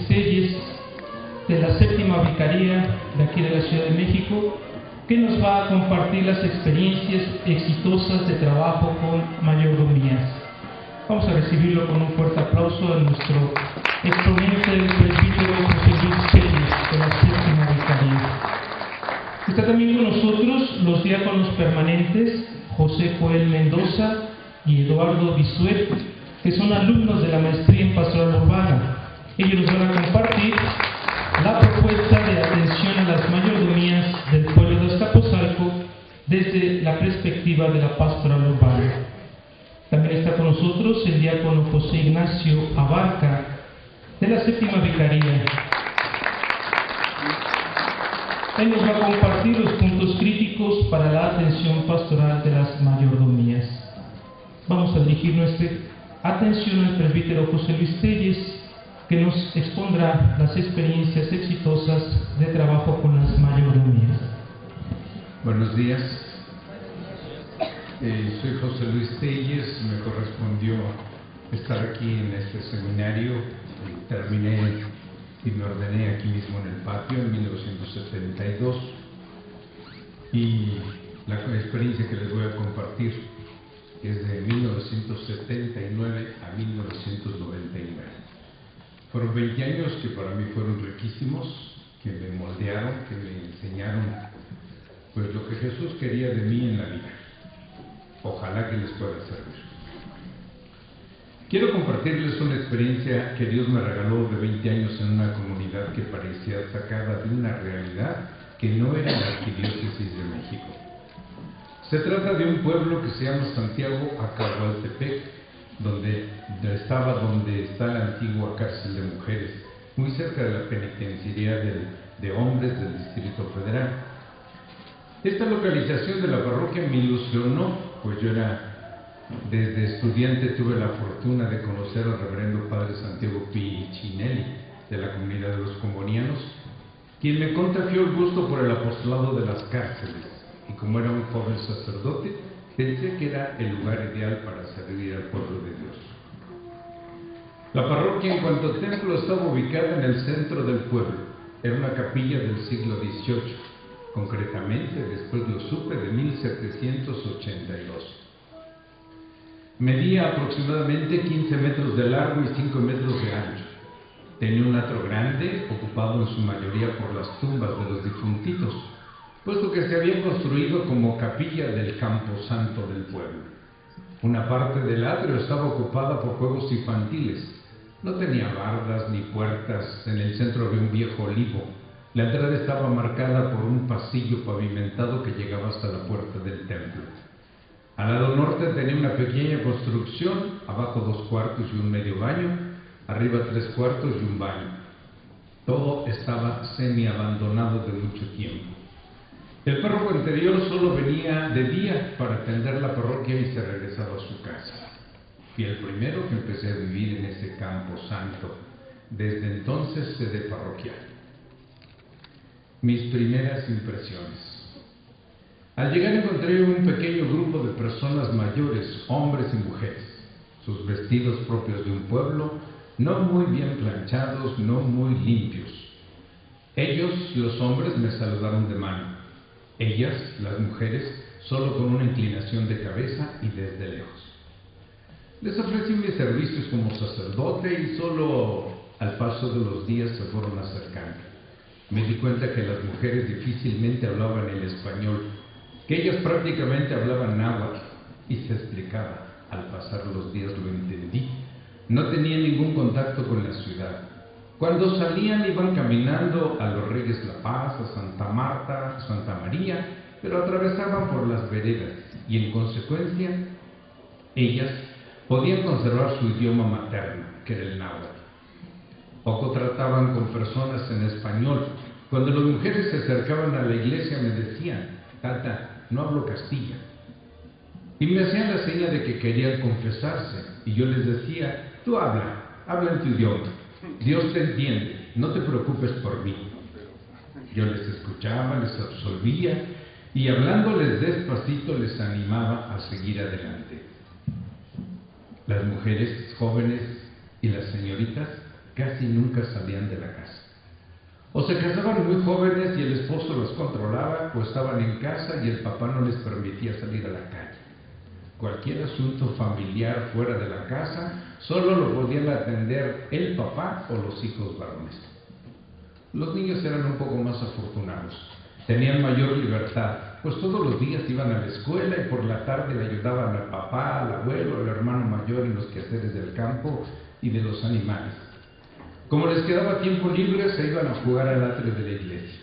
Telles, de la séptima vicaría de aquí de la Ciudad de México, que nos va a compartir las experiencias exitosas de trabajo con mayordomías. Vamos a recibirlo con un fuerte aplauso a nuestro exponente, el presbítero José Luis Telles, de la séptima vicaría. Está también con nosotros los diáconos permanentes José Joel Mendoza y Eduardo Bisuet, que son alumnos de la maestría en pastoral urbana. Ellos nos van a compartir la propuesta de atención a las mayordomías del pueblo de Azcapotzalco desde la perspectiva de la pastoral urbana. También está con nosotros el diácono José Ignacio Abarca, de la séptima vicaría. Él nos va a compartir los puntos críticos para la atención pastoral de las mayordomías. Vamos a dirigir nuestra atención al presbítero José Luis Telles, que nos expondrá las experiencias exitosas de trabajo con las mayordomías. Buenos días, soy José Luis Telles. Me correspondió estar aquí en este seminario. Terminé y me ordené aquí mismo en el patio en 1972, y la experiencia que les voy a compartir es de 1979 a 1999. Fueron 20 años que para mí fueron riquísimos, que me moldearon, que me enseñaron pues lo que Jesús quería de mí en la vida. Ojalá que les pueda servir. Quiero compartirles una experiencia que Dios me regaló de 20 años en una comunidad que parecía sacada de una realidad que no era la Arquidiócesis de México. Se trata de un pueblo que se llama Santiago Acahualtepec, donde está la antigua cárcel de mujeres, muy cerca de la penitenciaría de hombres del Distrito Federal. Esta localización de la parroquia me ilusionó, pues yo desde estudiante tuve la fortuna de conocer al reverendo padre Santiago Piccinelli, de la comunidad de los combonianos, quien me contagió el gusto por el apostolado de las cárceles, y como era un joven sacerdote, pensé que era el lugar ideal para servir al pueblo de Dios. La parroquia, en cuanto a templo, estaba ubicada en el centro del pueblo. Era una capilla del siglo XVIII, concretamente, después lo supe, de 1782. Medía aproximadamente 15 metros de largo y 5 metros de ancho. Tenía un atrio grande, ocupado en su mayoría por las tumbas de los difuntitos, puesto que se había construido como capilla del camposanto del pueblo. Una parte del atrio estaba ocupada por juegos infantiles. No tenía bardas ni puertas. En el centro había un viejo olivo. La entrada estaba marcada por un pasillo pavimentado que llegaba hasta la puerta del templo. Al lado norte tenía una pequeña construcción, abajo 2 cuartos y un medio baño, arriba 3 cuartos y un baño. Todo estaba semi-abandonado de mucho tiempo. El párroco anterior solo venía de día para atender la parroquia y se regresaba a su casa. Fui el primero que empecé a vivir en ese campo santo, desde entonces sede parroquial. Mis primeras impresiones. Al llegar encontré un pequeño grupo de personas mayores, hombres y mujeres. Sus vestidos propios de un pueblo, no muy bien planchados, no muy limpios. Ellos, los hombres, me saludaron de mano. Ellas, las mujeres, solo con una inclinación de cabeza y desde lejos. Les ofrecí mis servicios como sacerdote y solo al paso de los días se fueron acercando. Me di cuenta que las mujeres difícilmente hablaban el español, que ellas prácticamente hablaban náhuatl, y se explicaba. Al pasar los días lo entendí. No tenían ningún contacto con la ciudad. Cuando salían iban caminando a los Reyes La Paz, a Santa Marta, a Santa María, pero atravesaban por las veredas y en consecuencia ellas podían conservar su idioma materno, que era el náhuatl. Poco trataban con personas en español. Cuando las mujeres se acercaban a la iglesia me decían: Tata, no hablo castilla. Y me hacían la seña de que querían confesarse, y yo les decía: tú habla en tu idioma. Dios te entiende, no te preocupes por mí. Yo les escuchaba, les absolvía y hablándoles despacito les animaba a seguir adelante. Las mujeres jóvenes y las señoritas casi nunca salían de la casa. O se casaban muy jóvenes y el esposo los controlaba, o estaban en casa y el papá no les permitía salir a la calle. Cualquier asunto familiar fuera de la casa solo lo podían atender el papá o los hijos varones. Los niños eran un poco más afortunados, tenían mayor libertad, pues todos los días iban a la escuela y por la tarde le ayudaban al papá, al abuelo, al hermano mayor en los quehaceres del campo y de los animales. Como les quedaba tiempo libre, se iban a jugar al atrio de la iglesia.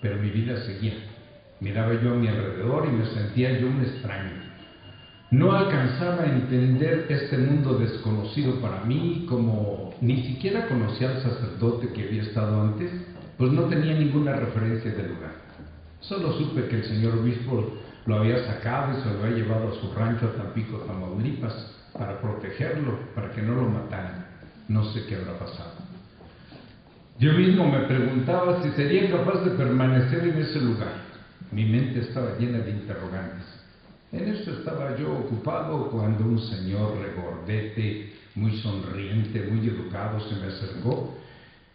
Pero mi vida seguía. Miraba yo a mi alrededor y me sentía yo un extraño. No alcanzaba a entender este mundo desconocido para mí, como ni siquiera conocía al sacerdote que había estado antes, pues no tenía ninguna referencia del lugar. Solo supe que el señor obispo lo había sacado y se lo había llevado a su rancho a Tampico, Tamaulipas, para protegerlo, para que no lo mataran. No sé qué habrá pasado. Yo mismo me preguntaba si sería capaz de permanecer en ese lugar. Mi mente estaba llena de interrogantes. En esto estaba yo ocupado cuando un señor regordete, muy sonriente, muy educado, se me acercó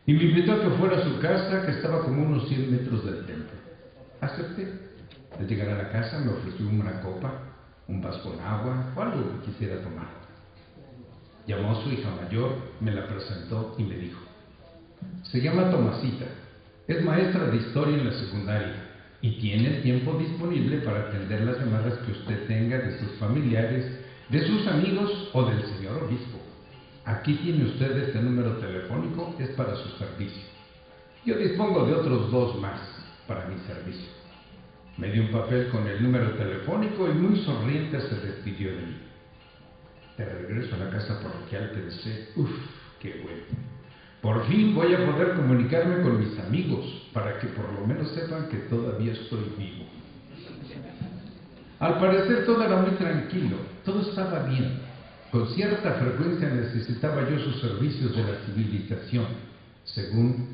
y me invitó a que fuera a su casa, que estaba como unos 100 metros del templo. Acepté. Al llegar a la casa me ofreció una copa, un vaso con agua o algo que quisiera tomar. Llamó a su hija mayor, me la presentó y me dijo: se llama Tomasita, es maestra de historia en la secundaria y tiene el tiempo disponible para atender las llamadas que usted tenga de sus familiares, de sus amigos o del señor obispo. Aquí tiene usted este número telefónico, es para su servicio. Yo dispongo de otros 2 más para mi servicio. Me dio un papel con el número telefónico y muy sonriente se despidió de mí. De regreso a la casa parroquial pensé: qué bueno. Por fin voy a poder comunicarme con mis amigos para que por lo menos sepan que todavía estoy vivo. Al parecer todo era muy tranquilo, todo estaba bien. Con cierta frecuencia necesitaba yo sus servicios de la civilización, según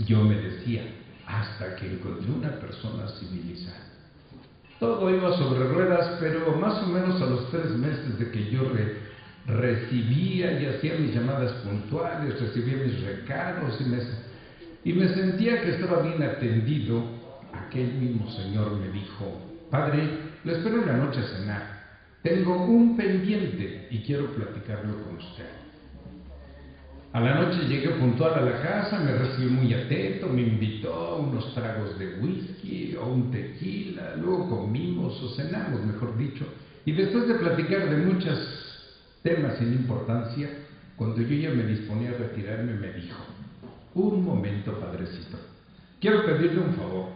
yo me decía, hasta que encontré una persona civilizada. Todo iba sobre ruedas, pero más o menos a los 3 meses de que yo recibía y hacía mis llamadas puntuales, recibía mis recados y me sentía que estaba bien atendido, aquel mismo señor me dijo: padre, le espero en la noche a cenar. Tengo un pendiente y quiero platicarlo con usted. A la noche llegué puntual a la casa, me recibió muy atento, me invitó a unos tragos de whisky o un tequila, luego comimos o cenamos, mejor dicho, y después de platicar de muchos temas sin importancia, cuando yo ya me disponía a retirarme, me dijo: un momento, padrecito, quiero pedirle un favor.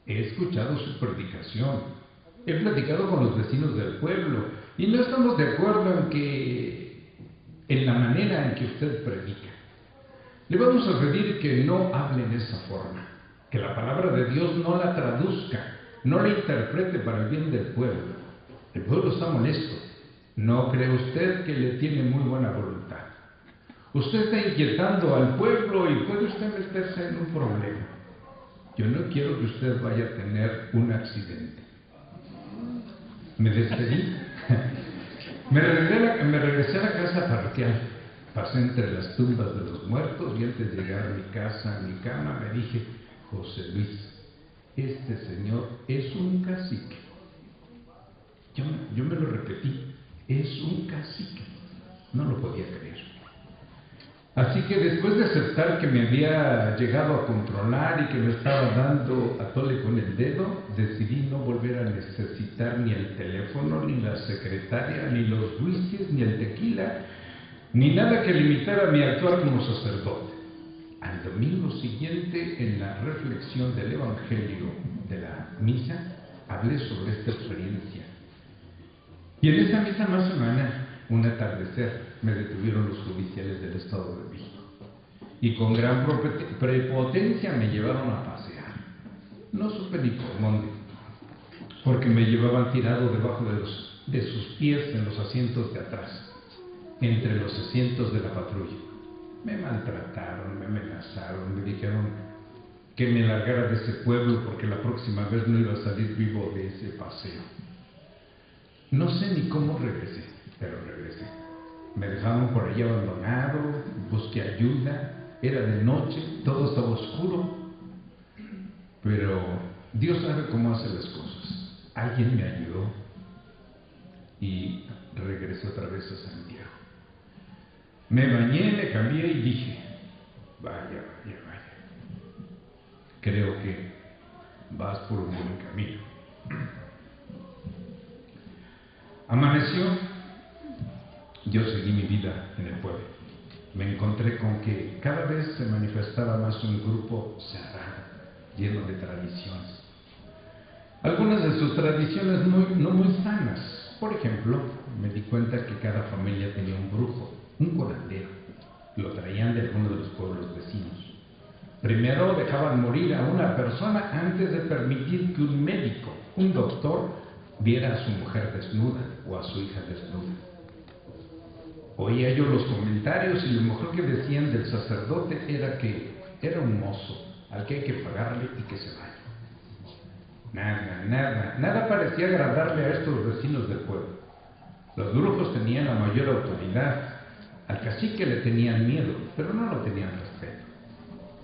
He escuchado su predicación, he platicado con los vecinos del pueblo y no estamos de acuerdo en la manera en que usted predica. Le vamos a pedir que no hable de esa forma, que la palabra de Dios no la traduzca, no la interprete para el bien del pueblo. El pueblo está molesto. ¿No cree usted que le tiene muy buena voluntad? Usted está inquietando al pueblo y puede usted meterse en un problema. Yo no quiero que usted vaya a tener un accidente. Me despedí. Me regresé a la casa parroquial. Pasé entre las tumbas de los muertos y antes de llegar a mi casa, a mi cama, me dije: José Luis, este señor es un cacique. Yo me lo repetí: es un cacique. No lo podía creer. Así que después de aceptar que me había llegado a controlar y que me estaba dando a tole con el dedo, decidí no volver a necesitar ni el teléfono, ni la secretaria, ni los whiskies, ni el tequila, ni nada que limitara mi actuar como sacerdote. Al domingo siguiente, en la reflexión del Evangelio de la misa, hablé sobre esta experiencia. Y en esa misma semana, un atardecer, me detuvieron los judiciales del Estado de México y con gran prepotencia me llevaron a pasear. No supe ni por dónde, porque me llevaban tirado debajo de sus pies en los asientos de atrás, entre los asientos de la patrulla. Me maltrataron, me amenazaron, me dijeron que me largara de ese pueblo porque la próxima vez no iba a salir vivo de ese paseo. No sé ni cómo regresé, pero regresé. Me dejaron por ahí abandonado, busqué ayuda, era de noche, todo estaba oscuro, pero Dios sabe cómo hace las cosas. Alguien me ayudó y regresé otra vez a Santiago. Me bañé, me cambié y dije, vaya, creo que vas por un buen camino. Amaneció, yo seguí mi vida en el pueblo. Me encontré con que cada vez se manifestaba más un grupo cerrado, lleno de tradiciones. Algunas de sus tradiciones no muy sanas. Por ejemplo, me di cuenta que cada familia tenía un brujo, un curandero. Lo traían de alguno de los pueblos vecinos. Primero dejaban morir a una persona antes de permitir que un médico, un doctor, viera a su mujer desnuda o a su hija desnuda. Oía yo los comentarios y lo mejor que decían del sacerdote era que era un mozo al que hay que pagarle y que se vaya. Nada parecía agradarle a estos vecinos del pueblo. Los brujos tenían la mayor autoridad. Al cacique le tenían miedo, pero no lo tenían respeto.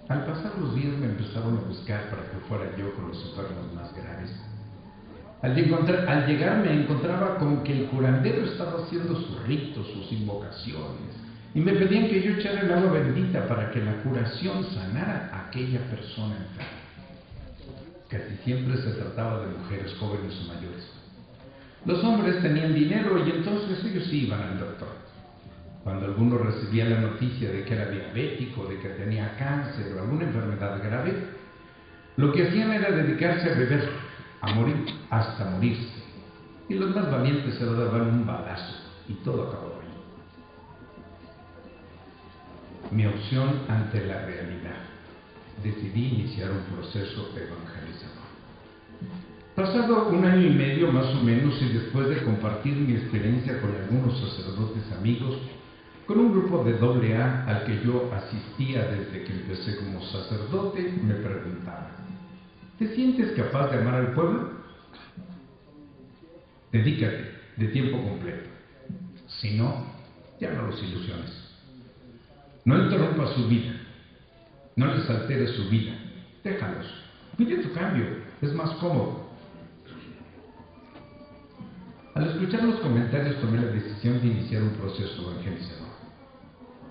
Al pasar los días me empezaron a buscar para que fuera yo con los enfermos más graves. Al llegar me encontraba con que el curandero estaba haciendo sus ritos, sus invocaciones, y me pedían que yo echara el agua bendita para que la curación sanara a aquella persona enferma. Casi siempre se trataba de mujeres jóvenes o mayores. Los hombres tenían dinero y entonces ellos iban al doctor. Cuando alguno recibía la noticia de que era diabético, de que tenía cáncer o alguna enfermedad grave, lo que hacían era dedicarse a beber, a morir, hasta morirse. Y los más valientes se lo daban un balazo y todo acabó ahí. Mi opción ante la realidad. Decidí iniciar un proceso evangelizador. Pasado 1 año y medio más o menos y después de compartir mi experiencia con algunos sacerdotes amigos, con un grupo de AA al que yo asistía desde que empecé como sacerdote, me preguntaban: ¿te sientes capaz de amar al pueblo? Dedícate de tiempo completo. Si no, ya no los ilusiones. No interrumpas su vida. No les alteres su vida. Déjalos. Pide tu cambio. Es más cómodo. Al escuchar los comentarios tomé la decisión de iniciar un proceso evangelizador.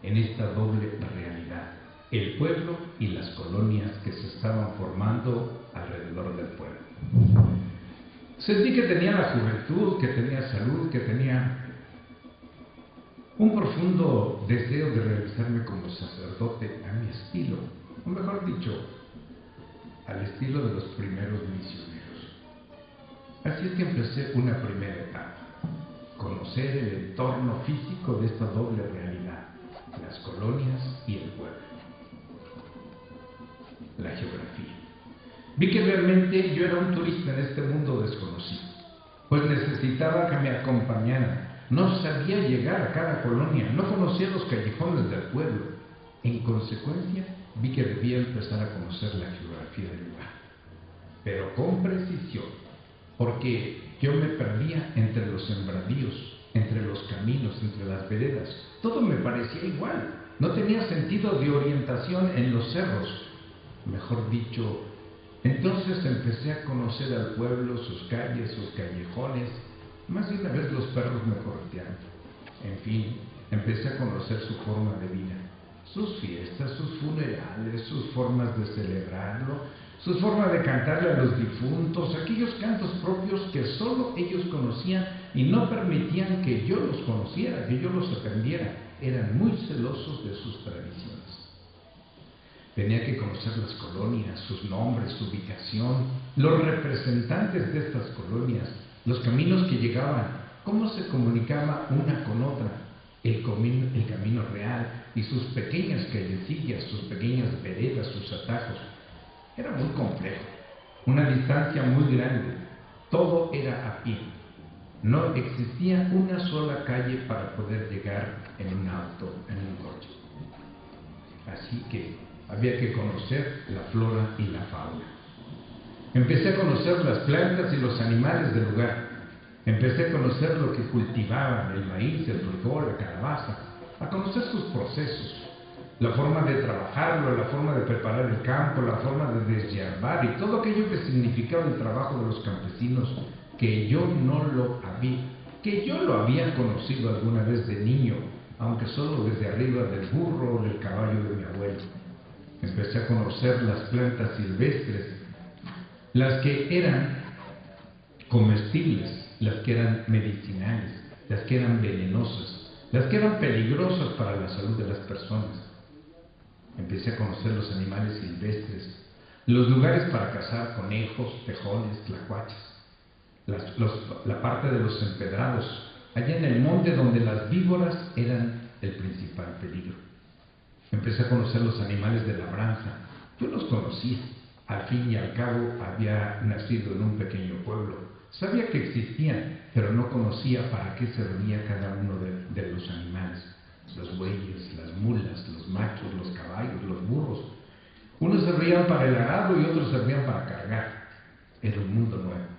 En esta doble realidad, el pueblo y las colonias que se estaban formando alrededor del pueblo. Sentí que tenía la juventud, que tenía salud, que tenía un profundo deseo de realizarme como sacerdote a mi estilo, o mejor dicho, al estilo de los primeros misioneros. Así es que empecé una primera etapa: conocer el entorno físico de esta doble realidad, las colonias y el pueblo. La geografía. Vi que realmente yo era un turista en este mundo desconocido, pues necesitaba que me acompañaran. No sabía llegar a cada colonia, no conocía los callejones del pueblo. En consecuencia, vi que debía empezar a conocer la geografía del lugar, pero con precisión, porque yo me perdía entre los sembradíos, entre los caminos, entre las veredas. Todo me parecía igual, no tenía sentido de orientación en los cerros. Mejor dicho, entonces empecé a conocer al pueblo, sus calles, sus callejones. Más de una vez los perros me corretearon. En fin, empecé a conocer su forma de vida, sus fiestas, sus funerales, sus formas de celebrarlo, sus formas de cantarle a los difuntos, aquellos cantos propios que solo ellos conocían y no permitían que yo los conociera, que yo los aprendiera. Eran muy celosos de sus tradiciones. Tenía que conocer las colonias, sus nombres, su ubicación, los representantes de estas colonias, los caminos que llegaban, cómo se comunicaba una con otra, el camino real y sus pequeñas callecillas, sus pequeñas veredas, sus atajos. Era muy complejo, una distancia muy grande, todo era a pie. No existía una sola calle para poder llegar en un auto, en un coche. Así que había que conocer la flora y la fauna. Empecé a conocer las plantas y los animales del lugar. Empecé a conocer lo que cultivaban, el maíz, el frijol, la calabaza, a conocer sus procesos, la forma de trabajarlo, la forma de preparar el campo, la forma de deshiervar y todo aquello que significaba el trabajo de los campesinos que yo lo había conocido alguna vez de niño, aunque solo desde arriba del burro o del caballo de mi abuelo. Empecé a conocer las plantas silvestres, las que eran comestibles, las que eran medicinales, las que eran venenosas, las que eran peligrosas para la salud de las personas. Empecé a conocer los animales silvestres, los lugares para cazar conejos, tejones, tlacuaches, la parte de los empedrados, allá en el monte donde las víboras eran el principal peligro. Empecé a conocer los animales de labranza. Yo los conocía. Al fin y al cabo había nacido en un pequeño pueblo. Sabía que existían, pero no conocía para qué servía cada uno de los animales. Los bueyes, las mulas, los machos, los caballos, los burros. Unos servían para el arado y otros servían para cargar. Era un mundo nuevo.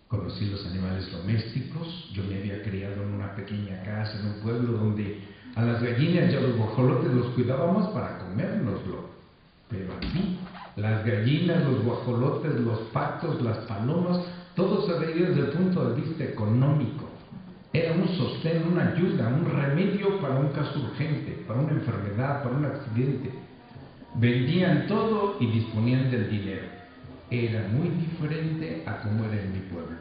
Conocí los animales domésticos. Yo me había criado en una pequeña casa, en un pueblo donde a las gallinas y a los guajolotes los cuidábamos para comérnoslo. Pero aquí, las gallinas, los guajolotes, los patos, las palomas, todo se veía desde el punto de vista económico. Era un sostén, una ayuda, un remedio para un caso urgente, para una enfermedad, para un accidente. Vendían todo y disponían del dinero. Era muy diferente a como era en mi pueblo.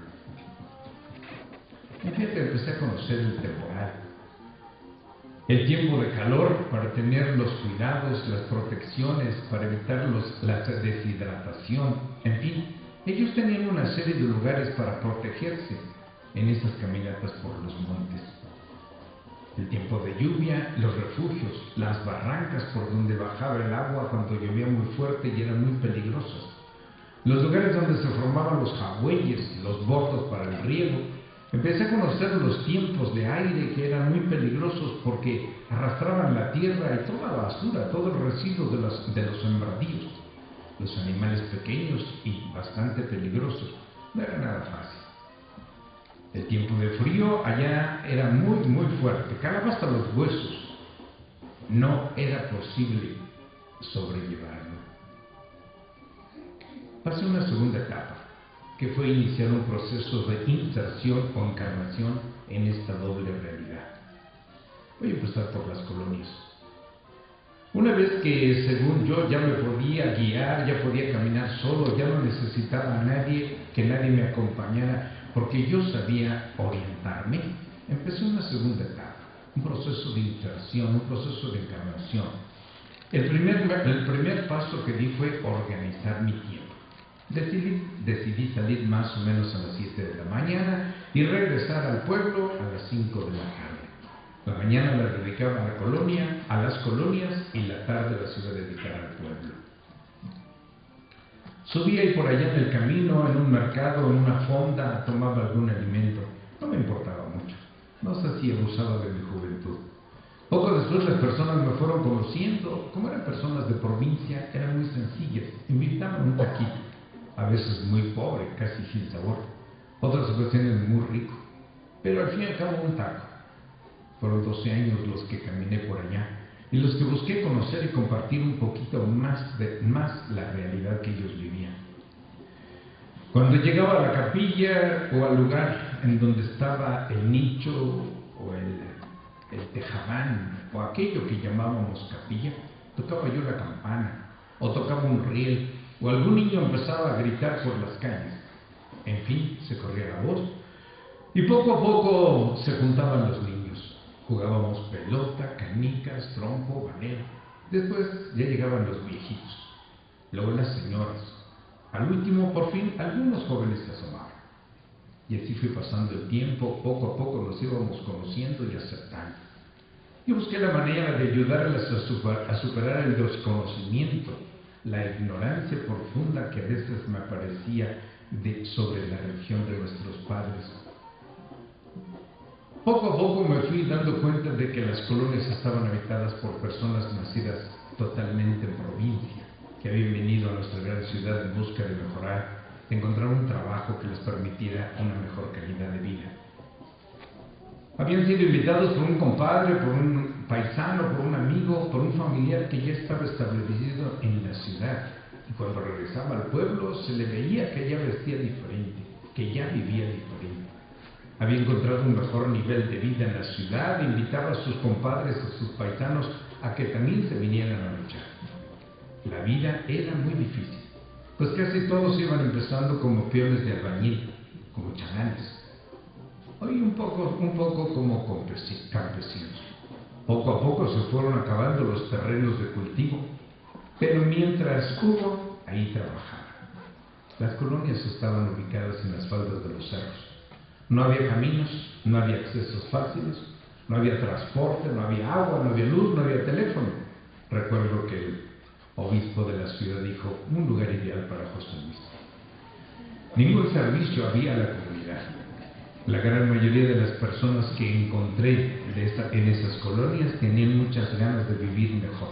Empecé a conocer el temporal, el tiempo de calor para tener los cuidados, las protecciones, para evitar la deshidratación. En fin, ellos tenían una serie de lugares para protegerse en esas caminatas por los montes. El tiempo de lluvia, los refugios, las barrancas por donde bajaba el agua cuando llovía muy fuerte y eran muy peligrosas. Los lugares donde se formaban los jagüeyes, los bordos para el riego. Empecé a conocer los tiempos de aire que eran muy peligrosos porque arrastraban la tierra y toda la basura, todo el residuo de los sembradíos. Los animales pequeños y bastante peligrosos. No era nada fácil. El tiempo de frío allá era muy, muy fuerte, calaba hasta los huesos. No era posible sobrellevarlo. Pasé una segunda etapa, que fue iniciar un proceso de inserción o encarnación en esta doble realidad. Voy a empezar por las colonias. Una vez que, según yo, ya me podía guiar, ya podía caminar solo, ya no necesitaba a nadie, que nadie me acompañara, porque yo sabía orientarme, empecé una segunda etapa, un proceso de inserción, un proceso de encarnación. El primer paso que di fue organizar mi tiempo. Decidí salir más o menos a las 7 de la mañana y regresar al pueblo a las 5 de la tarde. La mañana la dedicaba a la colonia, a las colonias, y la tarde la iba a dedicar al pueblo. Subía y por allá en el camino, en un mercado, en una fonda, tomaba algún alimento. No me importaba mucho. No sé si abusaba de mi juventud. Poco después las personas me fueron conociendo. Como eran personas de provincia, eran muy sencillas. Invitaban un taquito, a veces muy pobre, casi sin sabor. Otras ocasiones muy rico. Pero al fin y al cabo un taco. Fueron 12 años los que caminé por allá y los que busqué conocer y compartir un poquito más la realidad que ellos vivían. Cuando llegaba a la capilla o al lugar en donde estaba el nicho o el tejabán o aquello que llamábamos capilla, tocaba yo la campana o tocaba un riel o algún niño empezaba a gritar por las calles. En fin, se corría la voz y poco a poco se juntaban los niños. Jugábamos pelota, canicas, trompo, ballet. Después ya llegaban los viejitos, luego las señoras. Al último, por fin, algunos jóvenes se asomaban. Y así fue pasando el tiempo, poco a poco nos íbamos conociendo y aceptando. Yo busqué la manera de ayudarles a superar el desconocimiento, la ignorancia profunda que a veces me aparecía sobre la religión de nuestros padres. Poco a poco me fui dando cuenta de que las colonias estaban habitadas por personas nacidas totalmente en provincia, que habían venido a nuestra gran ciudad en busca de mejorar de encontrar un trabajo que les permitiera una mejor calidad de vida. Habían sido invitados por un compadre, por un paisano, por un amigo, por un familiar que ya estaba establecido en la ciudad. Y cuando regresaba al pueblo se le veía que ya vestía diferente, que ya vivía diferente. Había encontrado un mejor nivel de vida en la ciudad e invitaba a sus compadres, a sus paisanos, a que también se vinieran a luchar. La vida era muy difícil, pues casi todos iban empezando como peones de albañil, como chalanes. Hoy un poco como campesinos. Poco a poco se fueron acabando los terrenos de cultivo, pero mientras hubo, ahí trabajaban. Las colonias estaban ubicadas en las faldas de los cerros. No había caminos, no había accesos fáciles, no había transporte, no había agua, no había luz, no había teléfono. Recuerdo que el obispo de la ciudad dijo, un lugar ideal para José Luis. Ningún servicio había a la comunidad. La gran mayoría de las personas que encontré en esas colonias tenían muchas ganas de vivir mejor.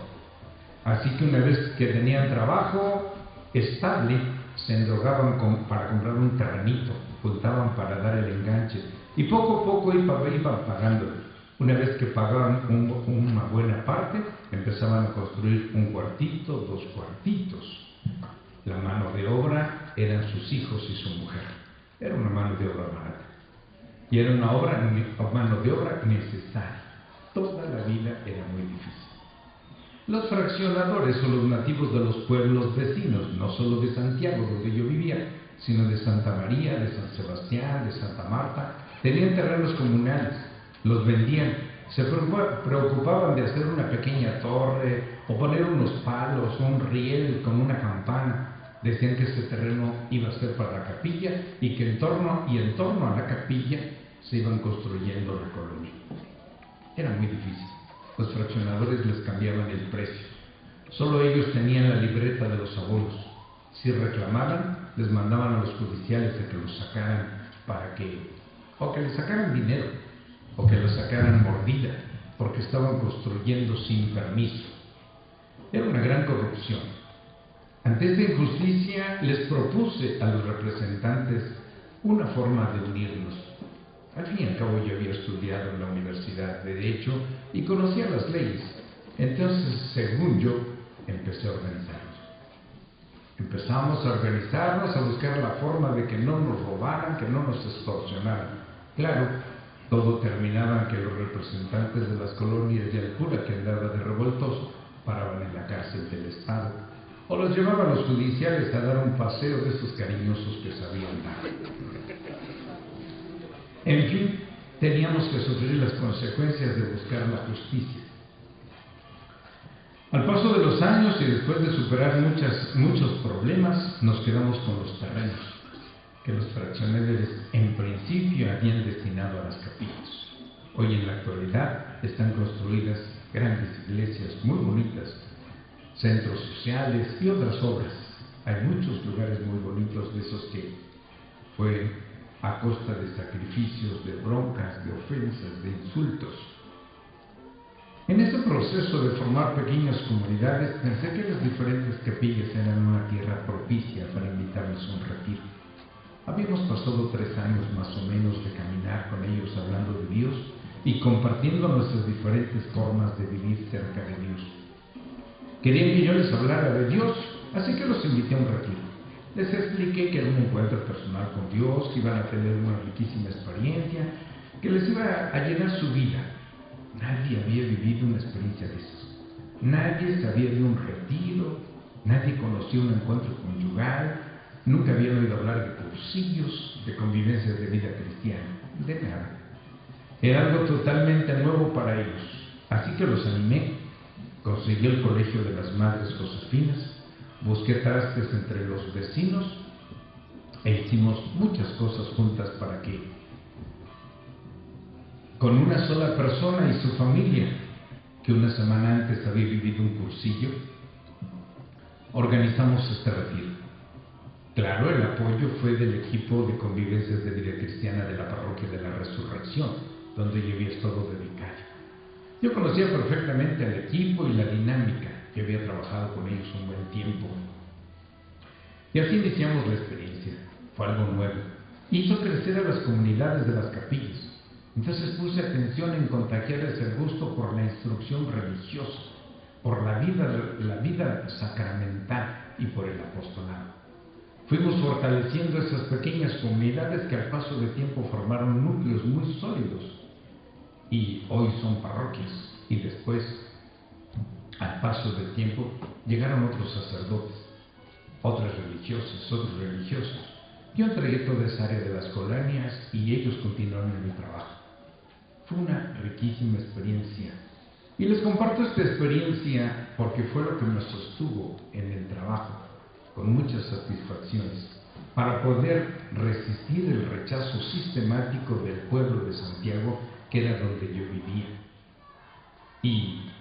Así que una vez que tenían trabajo estable, se endrogaban para comprar un terrenito, juntaban para dar el enganche y poco a poco iban pagando. Una vez que pagaban una buena parte, empezaban a construir un cuartito, 2 cuartitos. La mano de obra eran sus hijos y su mujer. Era una mano de obra barata. Y era una mano de obra necesaria. Toda la vida era muy difícil. Los fraccionadores o los nativos de los pueblos vecinos, no solo de Santiago, donde yo vivía, sino de Santa María, de San Sebastián, de Santa Marta, tenían terrenos comunales, los vendían, se preocupaban de hacer una pequeña torre o poner unos palos o un riel con una campana. Decían que ese terreno iba a ser para la capilla y que en torno a la capilla se iban construyendo la colonia. Era muy difícil. Los fraccionadores les cambiaban el precio. Solo ellos tenían la libreta de los abonos. Si reclamaban, les mandaban a los judiciales a que los sacaran o que les sacaran dinero, o que los sacaran mordida, porque estaban construyendo sin permiso. Era una gran corrupción. Ante esta injusticia les propuse a los representantes una forma de unirnos. Al fin y al cabo yo había estudiado en la Universidad de Derecho y conocía las leyes. Entonces, según yo, empecé a organizarnos. Empezamos a organizarnos, a buscar la forma de que no nos robaran, que no nos extorsionaran. Claro, todo terminaba en que los representantes de las colonias y el cura que andaba de revoltoso paraban en la cárcel del Estado o los llevaban a los judiciales a dar un paseo de esos cariñosos que sabían dar. En fin, teníamos que sufrir las consecuencias de buscar la justicia. Al paso de los años y después de superar muchos problemas, nos quedamos con los terrenos que los fraccionadores en principio habían destinado a las capillas. Hoy en la actualidad están construidas grandes iglesias muy bonitas, centros sociales y otras obras. Hay muchos lugares muy bonitos de esos que fue a costa de sacrificios, de broncas, de ofensas, de insultos. En ese proceso de formar pequeñas comunidades, pensé que las diferentes capillas eran una tierra propicia para invitarnos a un retiro. Habíamos pasado 3 años más o menos de caminar con ellos hablando de Dios y compartiendo nuestras diferentes formas de vivir cerca de Dios. Querían que yo les hablara de Dios, así que los invité a un retiro. Les expliqué que era un encuentro personal con Dios, que iban a tener una riquísima experiencia, que les iba a llenar su vida. Nadie había vivido una experiencia de esas. Nadie sabía de un retiro, nadie conocía un encuentro conyugal, nunca habían oído hablar de cursillos, de convivencias de vida cristiana, de nada. Era algo totalmente nuevo para ellos. Así que los animé, conseguí el colegio de las Madres Josefinas, busqué trastes entre los vecinos e hicimos muchas cosas juntas para que con una sola persona y su familia, que una semana antes había vivido un cursillo, organizamos este retiro. Claro, el apoyo fue del equipo de convivencias de vida cristiana de la Parroquia de la Resurrección, donde yo había estado de vicario. Yo conocía perfectamente al equipo y la dinámica, que había trabajado con ellos un buen tiempo. Y así iniciamos la experiencia. fue algo nuevo. Hizo crecer a las comunidades de las capillas. Entonces puse atención en contagiarles el gusto por la instrucción religiosa, por la vida sacramental y por el apostolado. Fuimos fortaleciendo esas pequeñas comunidades que al paso del tiempo formaron núcleos muy sólidos y hoy son parroquias. Y después, al paso del tiempo, llegaron otros sacerdotes, otras religiosas, otros religiosos. Yo entregué toda esa área de las colonias y ellos continuaron en mi trabajo. Fue una riquísima experiencia. Y les comparto esta experiencia porque fue lo que me sostuvo en el trabajo, con muchas satisfacciones, para poder resistir el rechazo sistemático del pueblo de Santiago, que era donde yo vivía. Y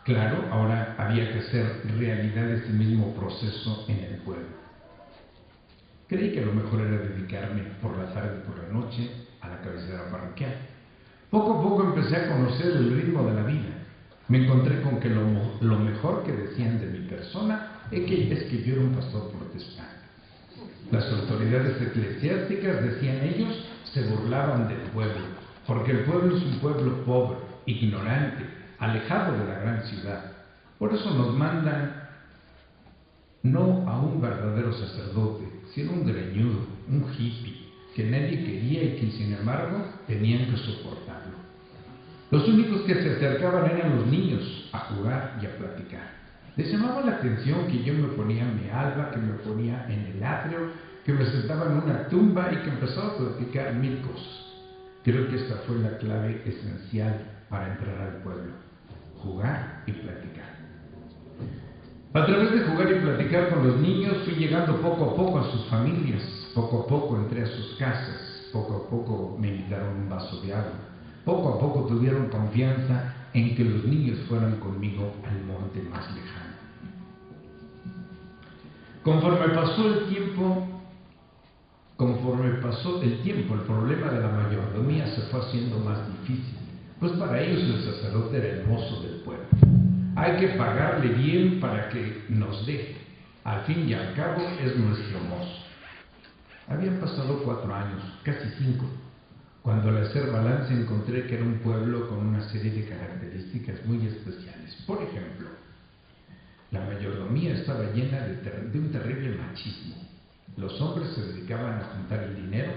claro, ahora había que hacer realidad este mismo proceso en el pueblo. Creí que lo mejor era dedicarme por la tarde y por la noche a la cabecera parroquial. Poco a poco empecé a conocer el ritmo de la vida. Me encontré con que lo mejor que decían de mi persona es que yo era un pastor protestante. Las autoridades eclesiásticas, decían ellos, se burlaban del pueblo, porque el pueblo es un pueblo pobre, ignorante, alejado de la gran ciudad. Por eso nos mandan no a un verdadero sacerdote, sino un greñudo, un hippie, que nadie quería y que sin embargo tenían que soportarlo. Los únicos que se acercaban eran los niños a jugar y a platicar. Les llamaba la atención que yo me ponía mi alba, que me ponía en el atrio, que me sentaba en una tumba y que empezaba a platicar mil cosas. Creo que esta fue la clave esencial para entrar al pueblo: jugar y platicar. A través de jugar y platicar con los niños fui llegando poco a poco a sus familias, poco a poco entré a sus casas, poco a poco me invitaron un vaso de agua, poco a poco tuvieron confianza en que los niños fueran conmigo al monte más lejano. Conforme pasó el tiempo, el problema de la mayordomía se fue haciendo más difícil, pues para ellos el sacerdote era el mozo del pueblo. Hay que pagarle bien para que nos deje. Al fin y al cabo es nuestro mozo. Habían pasado 4 años, casi 5, cuando al hacer balance encontré que era un pueblo con una serie de características muy especiales. Por ejemplo, la mayordomía estaba llena de un terrible machismo. Los hombres se dedicaban a juntar el dinero,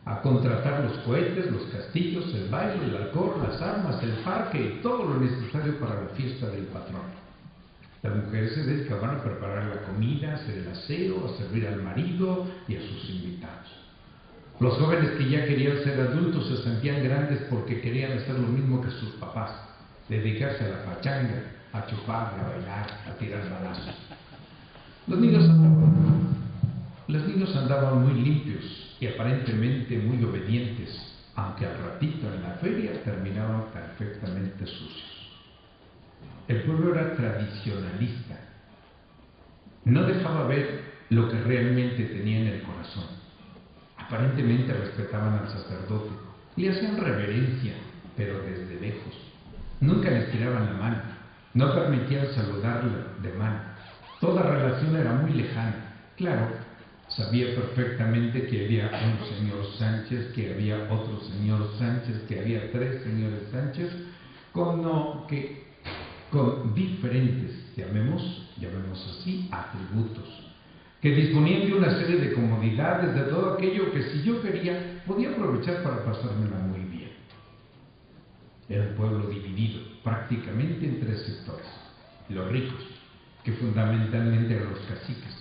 a contratar los cohetes, los castillos, el baile, el alcohol, las armas, el parque y todo lo necesario para la fiesta del patrón. Las mujeres se dedicaban a preparar la comida, a hacer el aseo, a servir al marido y a sus invitados. Los jóvenes que ya querían ser adultos se sentían grandes porque querían hacer lo mismo que sus papás, dedicarse a la pachanga, a chupar, a bailar, a tirar balazos. Los niños andaban muy limpios y aparentemente muy obedientes, aunque al ratito en la feria terminaban perfectamente sucios. El pueblo era tradicionalista, no dejaba ver lo que realmente tenía en el corazón. Aparentemente respetaban al sacerdote, le hacían reverencia, pero desde lejos. Nunca les tiraban la mano, no permitían saludarle de mano. Toda relación era muy lejana. Claro, sabía perfectamente que había un señor Sánchez, que había otro señor Sánchez, que había 3 señores Sánchez, con diferentes, llamemos así, atributos, que disponían de una serie de comodidades, de todo aquello que si yo quería, podía aprovechar para pasármela muy bien. Era un pueblo dividido prácticamente en 3 sectores. Los ricos, que fundamentalmente eran los caciques,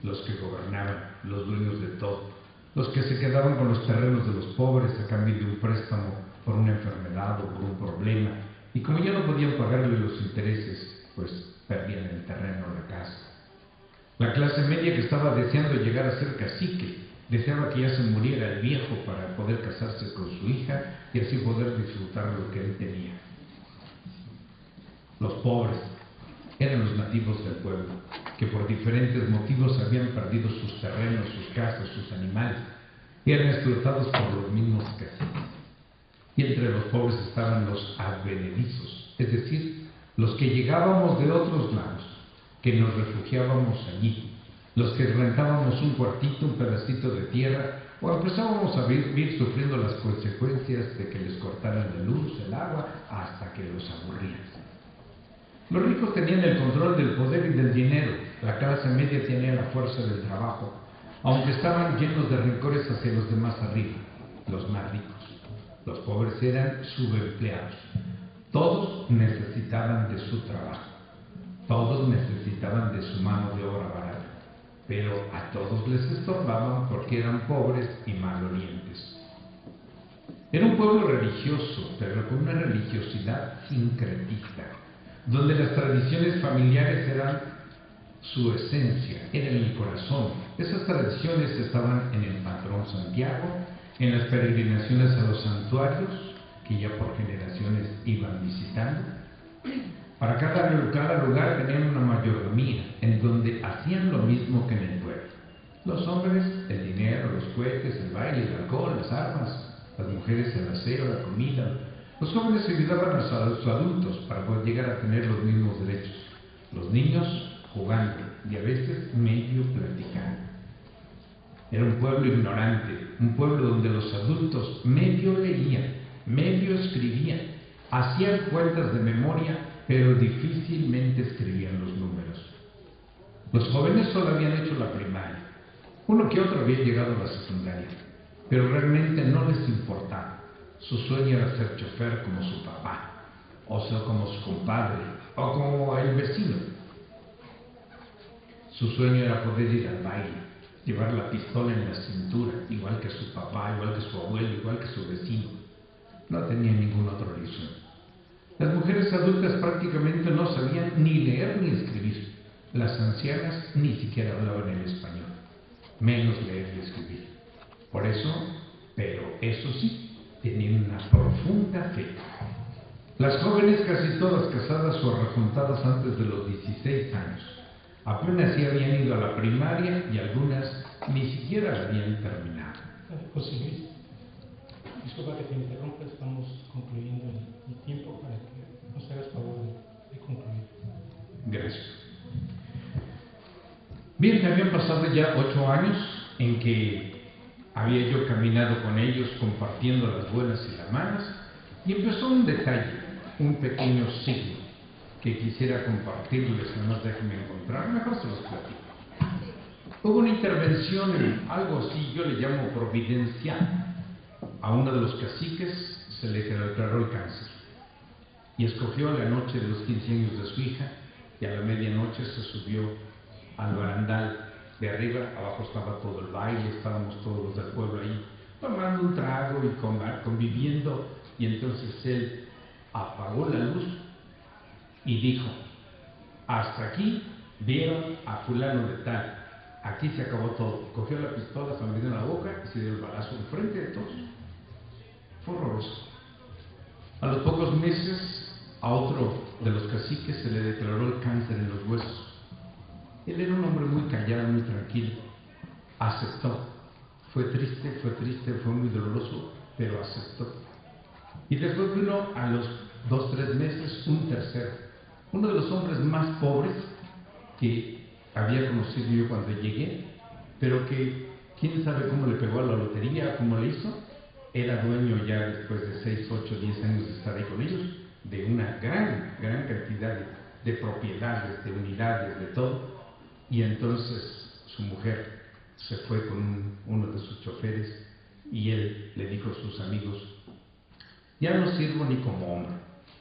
los que gobernaban, los dueños de todo, los que se quedaban con los terrenos de los pobres a cambio de un préstamo por una enfermedad o por un problema, y como ya no podían pagarle los intereses, pues perdían el terreno o la casa. La clase media, que estaba deseando llegar a ser cacique, deseaba que ya se muriera el viejo para poder casarse con su hija y así poder disfrutar lo que él tenía. Los pobres eran los nativos del pueblo, que por diferentes motivos habían perdido sus terrenos, sus casas, sus animales, y eran explotados por los mismos caciques. Y entre los pobres estaban los advenedizos, es decir, los que llegábamos de otros lados, que nos refugiábamos allí, los que rentábamos un cuartito, un pedacito de tierra, o empezábamos a vivir sufriendo las consecuencias de que les cortaran la luz, el agua, hasta que los aburrían. Los ricos tenían el control del poder y del dinero, la clase media tenía la fuerza del trabajo, aunque estaban llenos de rencores hacia los demás arriba, los más ricos. Los pobres eran subempleados. Todos necesitaban de su trabajo, todos necesitaban de su mano de obra barata, pero a todos les estorbaban porque eran pobres y malolientes. Era un pueblo religioso, pero con una religiosidad sincretista, donde las tradiciones familiares eran su esencia, eran el corazón. Esas tradiciones estaban en el patrón Santiago, en las peregrinaciones a los santuarios, que ya por generaciones iban visitando. Para cada lugar tenían una mayordomía, en donde hacían lo mismo que en el pueblo. Los hombres, el dinero, los cohetes, el baile, el alcohol, las armas; las mujeres, el aseo, la comida. Los jóvenes ayudaban a los adultos para poder llegar a tener los mismos derechos. Los niños jugando y a veces medio platicando. Era un pueblo ignorante, un pueblo donde los adultos medio leían, medio escribían, hacían cuentas de memoria, pero difícilmente escribían los números. Los jóvenes solo habían hecho la primaria, uno que otro había llegado a la secundaria, pero realmente no les importaba. Su sueño era ser chofer como su papá, o sea, como su compadre, o como el vecino. Su sueño era poder ir al baile, llevar la pistola en la cintura, igual que su papá, igual que su abuelo, igual que su vecino. No tenía ningún otro horizonte. Las mujeres adultas prácticamente no sabían ni leer ni escribir. Las ancianas ni siquiera hablaban el español, menos leer y escribir. Por eso, pero eso sí, tenían una profunda fe. Las jóvenes, casi todas casadas o rejuntadas antes de los 16 años, apenas sí habían ido a la primaria y algunas ni siquiera la habían terminado. José Luis, disculpa que te interrumpa, estamos concluyendo el tiempo para que nos hagas favor de concluir. Gracias. Bien, me habían pasado ya 8 años en que había yo caminado con ellos compartiendo las buenas y las malas, y empezó un detalle, un pequeño signo que quisiera compartirles, además déjenme encontrar, mejor se los platico. Hubo una intervención, algo así yo le llamo providencial. A uno de los caciques se le declaró el cáncer y escogió la noche de los 15 años de su hija, y a la medianoche se subió al barandal de arriba. Abajo estaba todo el baile, estábamos todos los del pueblo ahí tomando un trago y conviviendo, y entonces él apagó la luz y dijo: hasta aquí vieron a fulano de tal, aquí se acabó todo. Cogió la pistola, se la metió en la boca y se dio el balazo enfrente de todos. Fue horroroso. A los pocos meses, a otro de los caciques se le declaró el cáncer en los huesos. Él era un hombre muy callado, muy tranquilo. Aceptó. Fue triste, fue muy doloroso, pero aceptó. Y después vino a los 2-3 meses un tercero, uno de los hombres más pobres que había conocido yo cuando llegué, pero que quién sabe cómo le pegó a la lotería, cómo le hizo. Era dueño ya después de 6, 8, 10 años de estar ahí con ellos, de una gran cantidad de propiedades, de unidades, de todo. Y entonces su mujer se fue con uno de sus choferes y él le dijo a sus amigos: ya no sirvo ni como hombre,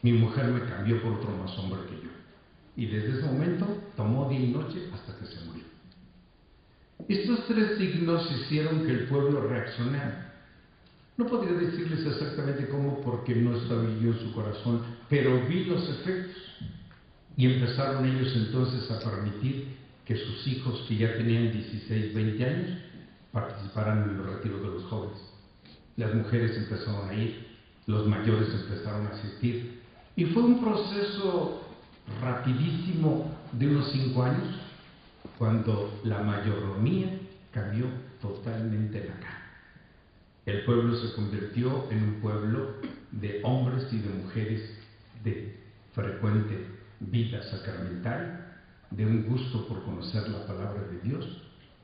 mi mujer me cambió por otro más hombre que yo. Y desde ese momento tomó día y noche hasta que se murió. Estos 3 signos hicieron que el pueblo reaccionara. No podría decirles exactamente cómo, porque no estaba yo en su corazón, pero vi los efectos. Y empezaron ellos entonces a permitir que sus hijos, que ya tenían 16, 20 años, participaran en los retiros de los jóvenes. Las mujeres empezaron a ir, los mayores empezaron a asistir, y fue un proceso rapidísimo de unos 5 años, cuando la mayordomía cambió totalmente la cara. El pueblo se convirtió en un pueblo de hombres y de mujeres de frecuente vida sacramental, de un gusto por conocer la palabra de Dios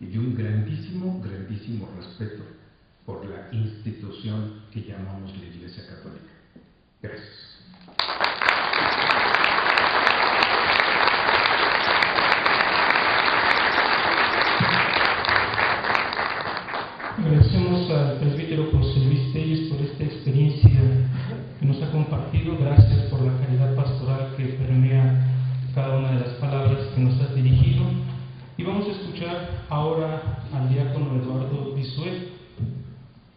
y de un grandísimo, grandísimo respeto por la institución que llamamos la Iglesia Católica. Gracias. Agradecemos al presbítero José Luis Telles por esta experiencia que nos ha compartido. Gracias por la caridad pastoral que permea cada una de las palabras que nos has dirigido. Y vamos a escuchar ahora al diácono Eduardo Bisuet,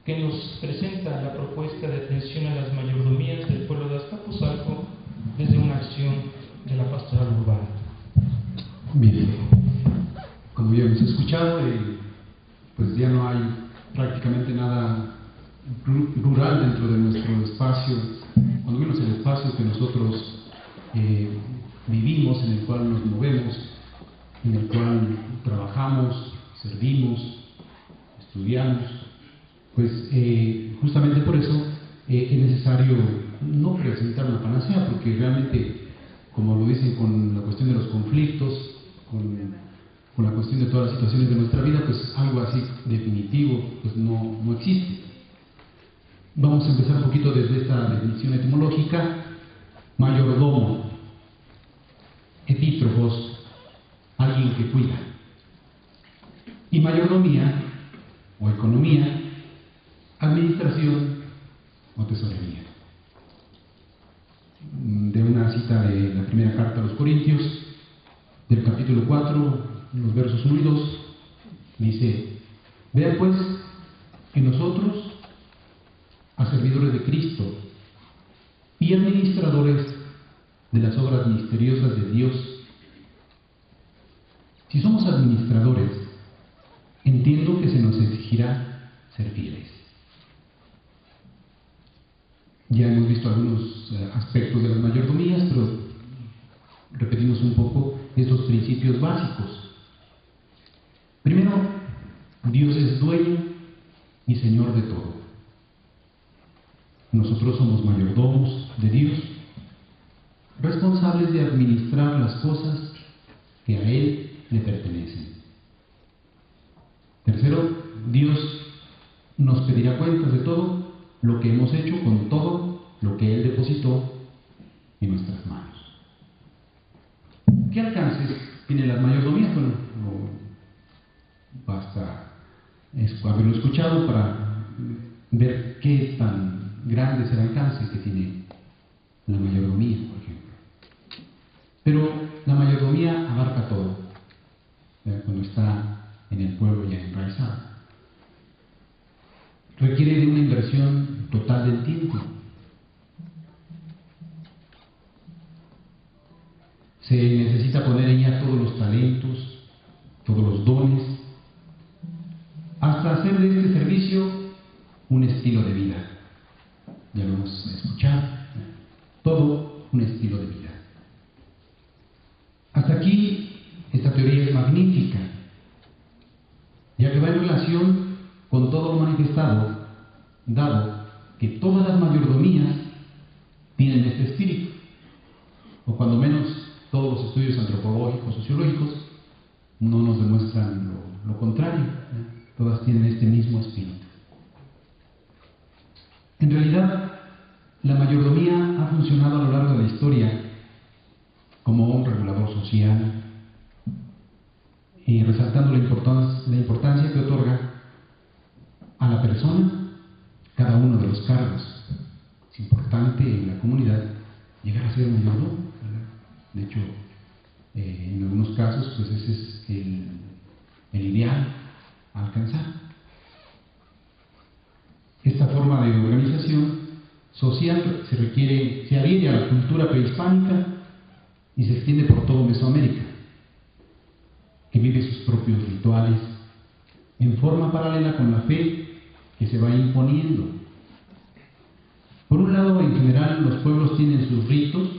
que nos presenta la propuesta de atención a las mayordomías del pueblo de Azcapotzalco desde una acción de la pastoral urbana. Bien, como ya hemos escuchado, pues ya no hay prácticamente nada rural dentro de nuestro espacio, cuando menos el espacio que nosotros vivimos, en el cual nos movemos, en el cual trabajamos, servimos, estudiamos. Pues justamente por eso es necesario no presentar una panacea, porque realmente, como lo dicen con la cuestión de los conflictos, con la cuestión de todas las situaciones de nuestra vida, pues algo así definitivo pues no existe. Vamos a empezar un poquito desde esta definición etimológica. Mayordomo, epítrofos, alguien que cuida. Y mayordomía o economía, administración o tesorería. De una cita de la primera carta a los Corintios, del capítulo 4, los versos 1 y 2, dice: vean pues que nosotros, a servidores de Cristo y administradores de las obras misteriosas de Dios, si somos administradores, entiendo que se nos exigirá ser fieles. Ya hemos visto algunos aspectos de las mayordomías, pero repetimos un poco estos principios básicos. Primero, Dios es dueño y Señor de todo. Nosotros somos mayordomos de Dios, responsables de administrar las cosas que a Él le pertenecen. Tercero, Dios nos pedirá cuentas de todo lo que hemos hecho con todo lo que Él depositó en nuestras manos. ¿Qué alcances tienen las mayordomías? Bueno, basta haberlo escuchado para ver qué tan grande es el alcance que tiene la mayordomía, por ejemplo. Pero la mayordomía abarca todo, cuando está en el pueblo ya enraizado. Requiere de una inversión total del tiempo. Se necesita poner en ella todos los talentos, todos los dones, hasta hacer de este servicio un estilo de vida. Ya lo hemos escuchado, todo un estilo de vida. Hasta aquí esta teoría es magnífica, ya que va en relación con todo lo manifestado, dado que todas las mayordomías tienen este espíritu, o cuando menos todos los estudios antropológicos, sociológicos, no nos demuestran lo contrario, todas tienen este mismo espíritu. En realidad, la mayordomía ha funcionado a lo largo de la historia como un regulador social, y resaltando la importancia que otorga a la persona cada uno de los cargos. Es importante en la comunidad llegar a ser mayordomo, ¿verdad? De hecho, en algunos casos, pues ese es el ideal a alcanzar. Esta forma de organización social se adhiere a la cultura prehispánica y se extiende por todo Mesoamérica, que vive sus propios rituales en forma paralela con la fe que se va imponiendo. Por un lado, en general, los pueblos tienen sus ritos,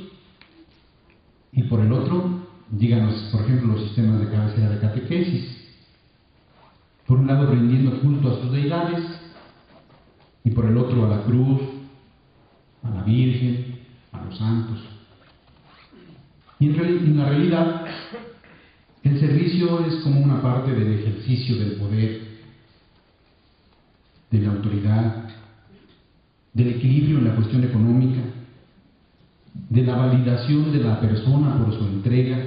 y por el otro, díganos, por ejemplo, los sistemas de cabecera de catequesis. Por un lado, rindiendo culto a sus deidades, y por el otro, a la cruz, a la Virgen, a los santos. Y en la realidad, El servicio es como una parte del ejercicio del poder, de la autoridad, del equilibrio en la cuestión económica, de la validación de la persona por su entrega,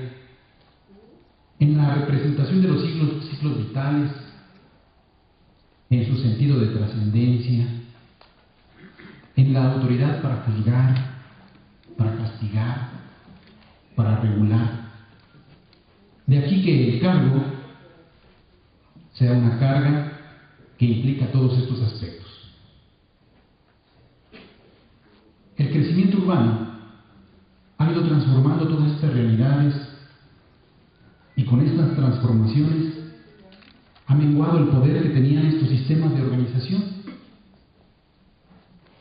en la representación de los ciclos vitales, en su sentido de trascendencia, en la autoridad para juzgar, para castigar, para regular. De aquí que el cargo sea una carga que implica todos estos aspectos. El crecimiento urbano ha ido transformando todas estas realidades y con estas transformaciones ha menguado el poder que tenían estos sistemas de organización.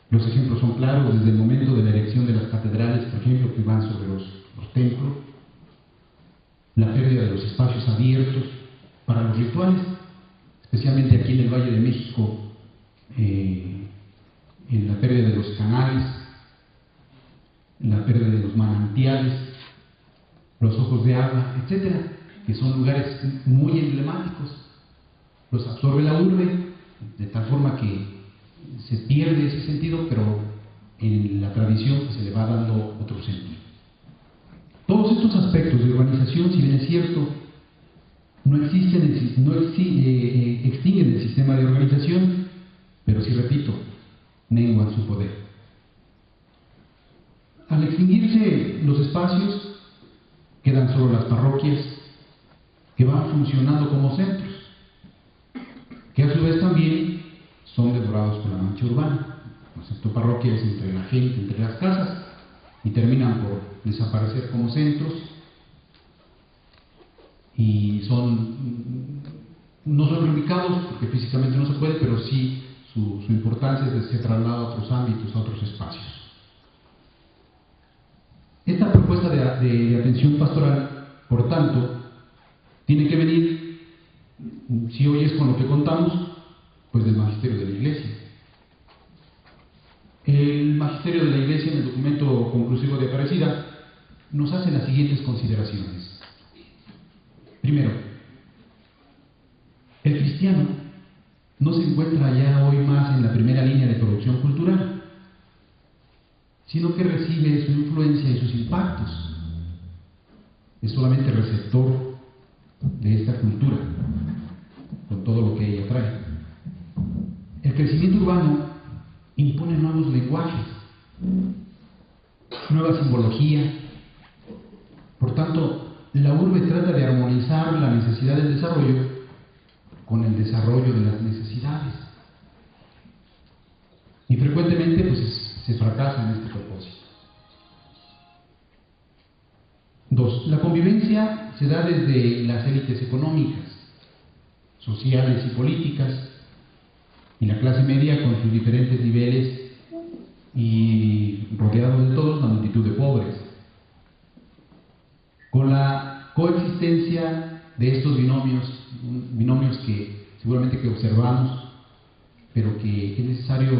Los ejemplos son claros desde el momento de la erección de las catedrales, por ejemplo, que van sobre los templos, la pérdida de los espacios abiertos para los rituales, especialmente aquí en el Valle de México, en la pérdida de los canales, la pérdida de los manantiales, los ojos de agua, etcétera, que son lugares muy emblemáticos. Los absorbe la urbe, de tal forma que se pierde ese sentido, pero en la tradición se le va dando otro sentido. Todos estos aspectos de urbanización, si bien es cierto, no extinguen el sistema de organización, pero sí, repito, menguan su poder. Al extinguirse los espacios, quedan solo las parroquias, que van funcionando como centros, que a su vez también son devorados por la mancha urbana. Concepto parroquia es entre la gente, entre las casas, y terminan por desaparecer como centros, y no son reubicados porque físicamente no se puede, pero sí su importancia es que se traslada a otros ámbitos, a otros espacios. Esta propuesta de atención pastoral, por tanto, tiene que venir, si hoy es con lo que contamos, pues del magisterio de la Iglesia. El magisterio de la Iglesia, en el documento conclusivo de Aparecida, nos hace las siguientes consideraciones. Primero, el cristiano no se encuentra ya hoy más en la primera línea de producción cultural, sino que recibe su influencia y sus impactos. Es solamente receptor de esta cultura, con todo lo que ella trae. El crecimiento urbano impone nuevos lenguajes, nueva simbología. Por tanto, la urbe trata de armonizar la necesidad del desarrollo con el desarrollo de las necesidades. Y frecuentemente se fracasa en este propósito. 2. La convivencia se da desde las élites económicas, sociales y políticas, y la clase media con sus diferentes niveles y rodeados de todos la multitud de pobres. Con la coexistencia de estos binomios que seguramente que observamos, pero que es necesario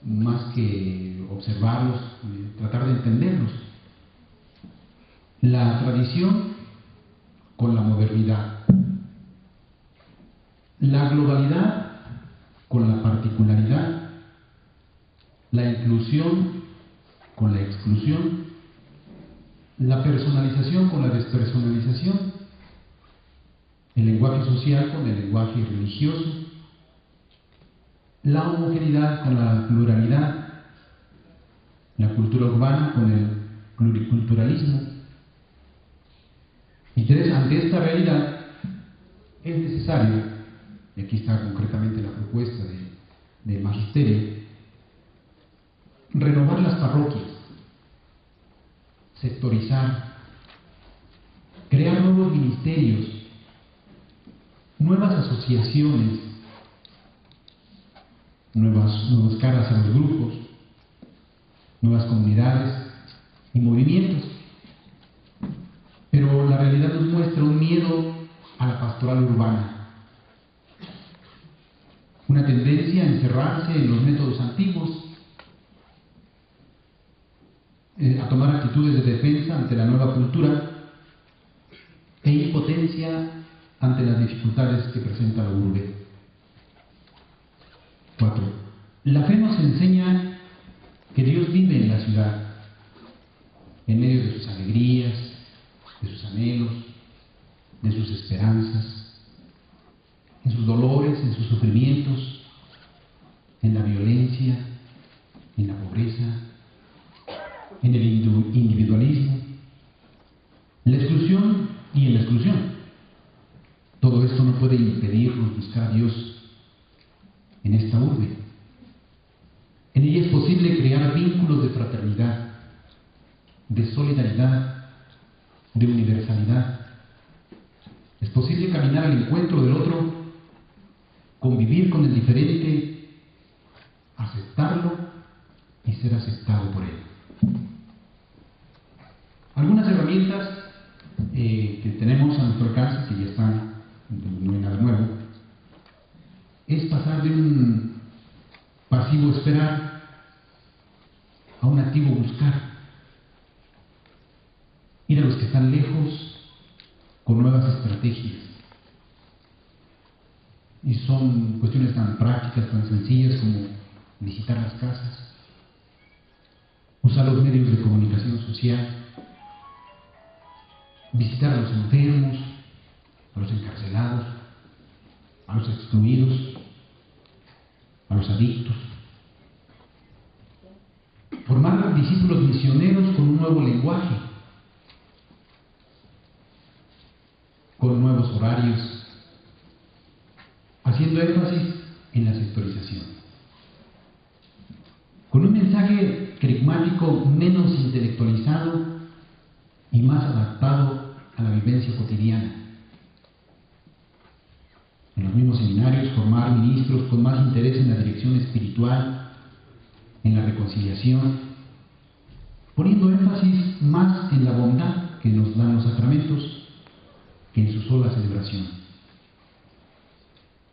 más que observarlos, tratar de entenderlos. La tradición con la modernidad, la globalidad con la particularidad, la inclusión con la exclusión, la personalización con la despersonalización, el lenguaje social con el lenguaje religioso, la homogeneidad con la pluralidad, la cultura urbana con el pluriculturalismo. Y ante esta realidad es necesario, y aquí está concretamente la propuesta del magisterio, renovar las parroquias, sectorizar, crear nuevos ministerios, nuevas asociaciones, nuevas caras a los grupos, nuevas comunidades y movimientos. Pero la realidad nos muestra un miedo a la pastoral urbana, una tendencia a encerrarse en los métodos antiguos, a tomar actitudes de defensa ante la nueva cultura, e impotencia ante las dificultades que presenta la urbe. 4. La fe nos enseña que Dios vive en la ciudad, en medio de sus alegrías, de sus anhelos, de sus esperanzas, en sus dolores, en sus sufrimientos, en la violencia, en la pobreza, en el individualismo, en la exclusión y en la exclusión. Todo esto no puede impedirnos buscar a Dios en esta urbe. En ella es posible crear vínculos de fraternidad, de solidaridad, de universalidad. Es posible caminar al encuentro del otro, convivir con el diferente, aceptarlo y ser aceptado por él. Algunas herramientas que tenemos a nuestro alcance, que ya están, no hay nada nuevo, es pasar de un pasivo esperar a un activo buscar. Ir a los que están lejos con nuevas estrategias. Y son cuestiones tan prácticas, tan sencillas como visitar las casas, usar los medios de comunicación social, visitar a los enfermos, a los encarcelados, a los excluidos, a los adictos. Formar discípulos misioneros con un nuevo lenguaje, con nuevos horarios, haciendo énfasis en la sectorización, con un mensaje querigmático menos intelectualizado y más adaptado a la vivencia cotidiana. En los mismos seminarios, formar ministros con más interés en la dirección espiritual, en la reconciliación, poniendo énfasis más en la bondad que nos dan los sacramentos que en su sola celebración.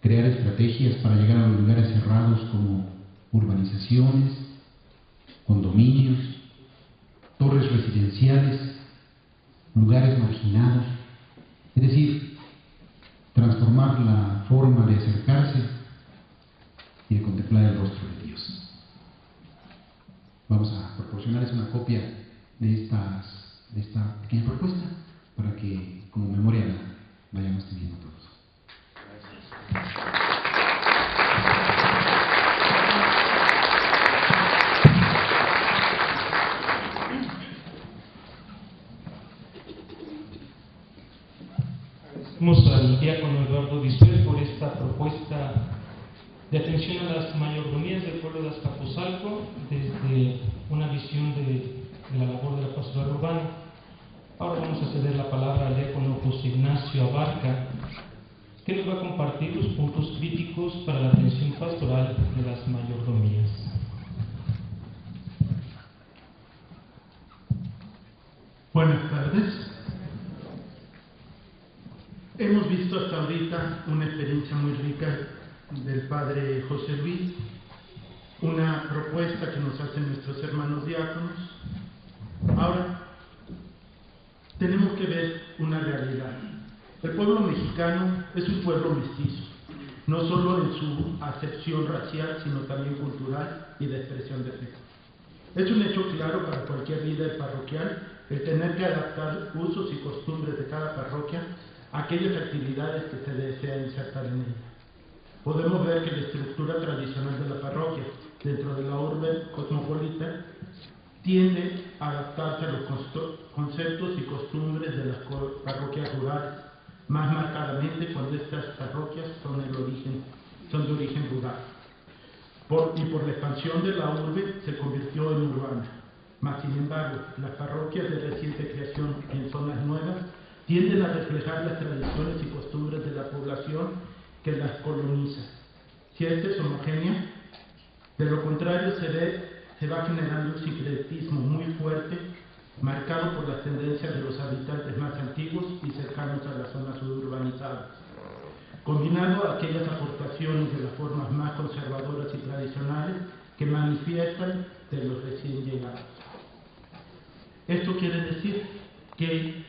Crear estrategias para llegar a los lugares cerrados como urbanizaciones, condominios, torres residenciales, lugares marginados, es decir, transformar la forma de acercarse y de contemplar el rostro de Dios. Vamos a proporcionarles una copia de esta pequeña propuesta para que como memoria la vayamos teniendo todos. Agradecemos al diácono Eduardo Bisuet por esta propuesta de atención a las mayordomías del pueblo de Azcapotzalco desde una visión de la labor de la pastoral urbana. Ahora vamos a ceder la palabra al diácono José Ignacio Abarca, que nos va a compartir los puntos críticos para la atención pastoral de las mayordomías. Buenas tardes. Hemos visto hasta ahorita una experiencia muy rica del padre José Luis, una propuesta que nos hacen nuestros hermanos diáconos. Ahora tenemos que ver una realidad. El pueblo mexicano es un pueblo mestizo, no solo en su acepción racial, sino también cultural y de expresión de fe. Es un hecho claro para cualquier líder parroquial el tener que adaptar usos y costumbres de cada parroquia a aquellas actividades que se desea insertar en ella. Podemos ver que la estructura tradicional de la parroquia dentro de la urbe cosmopolita tiende a adaptarse a los conceptos y costumbres de las parroquias rurales, más marcadamente cuando estas parroquias son de origen rural. Por la expansión de la urbe se convirtió en urbana. Mas, sin embargo, las parroquias de reciente creación en zonas nuevas tienden a reflejar las tradiciones y costumbres de la población que las coloniza. Si esta es homogénea, de lo contrario se va generando un sincretismo muy fuerte, marcado por las tendencias de los habitantes más antiguos y cercanos a las zonas suburbanizadas, combinado a aquellas aportaciones de las formas más conservadoras y tradicionales que manifiestan de los recién llegados. Esto quiere decir que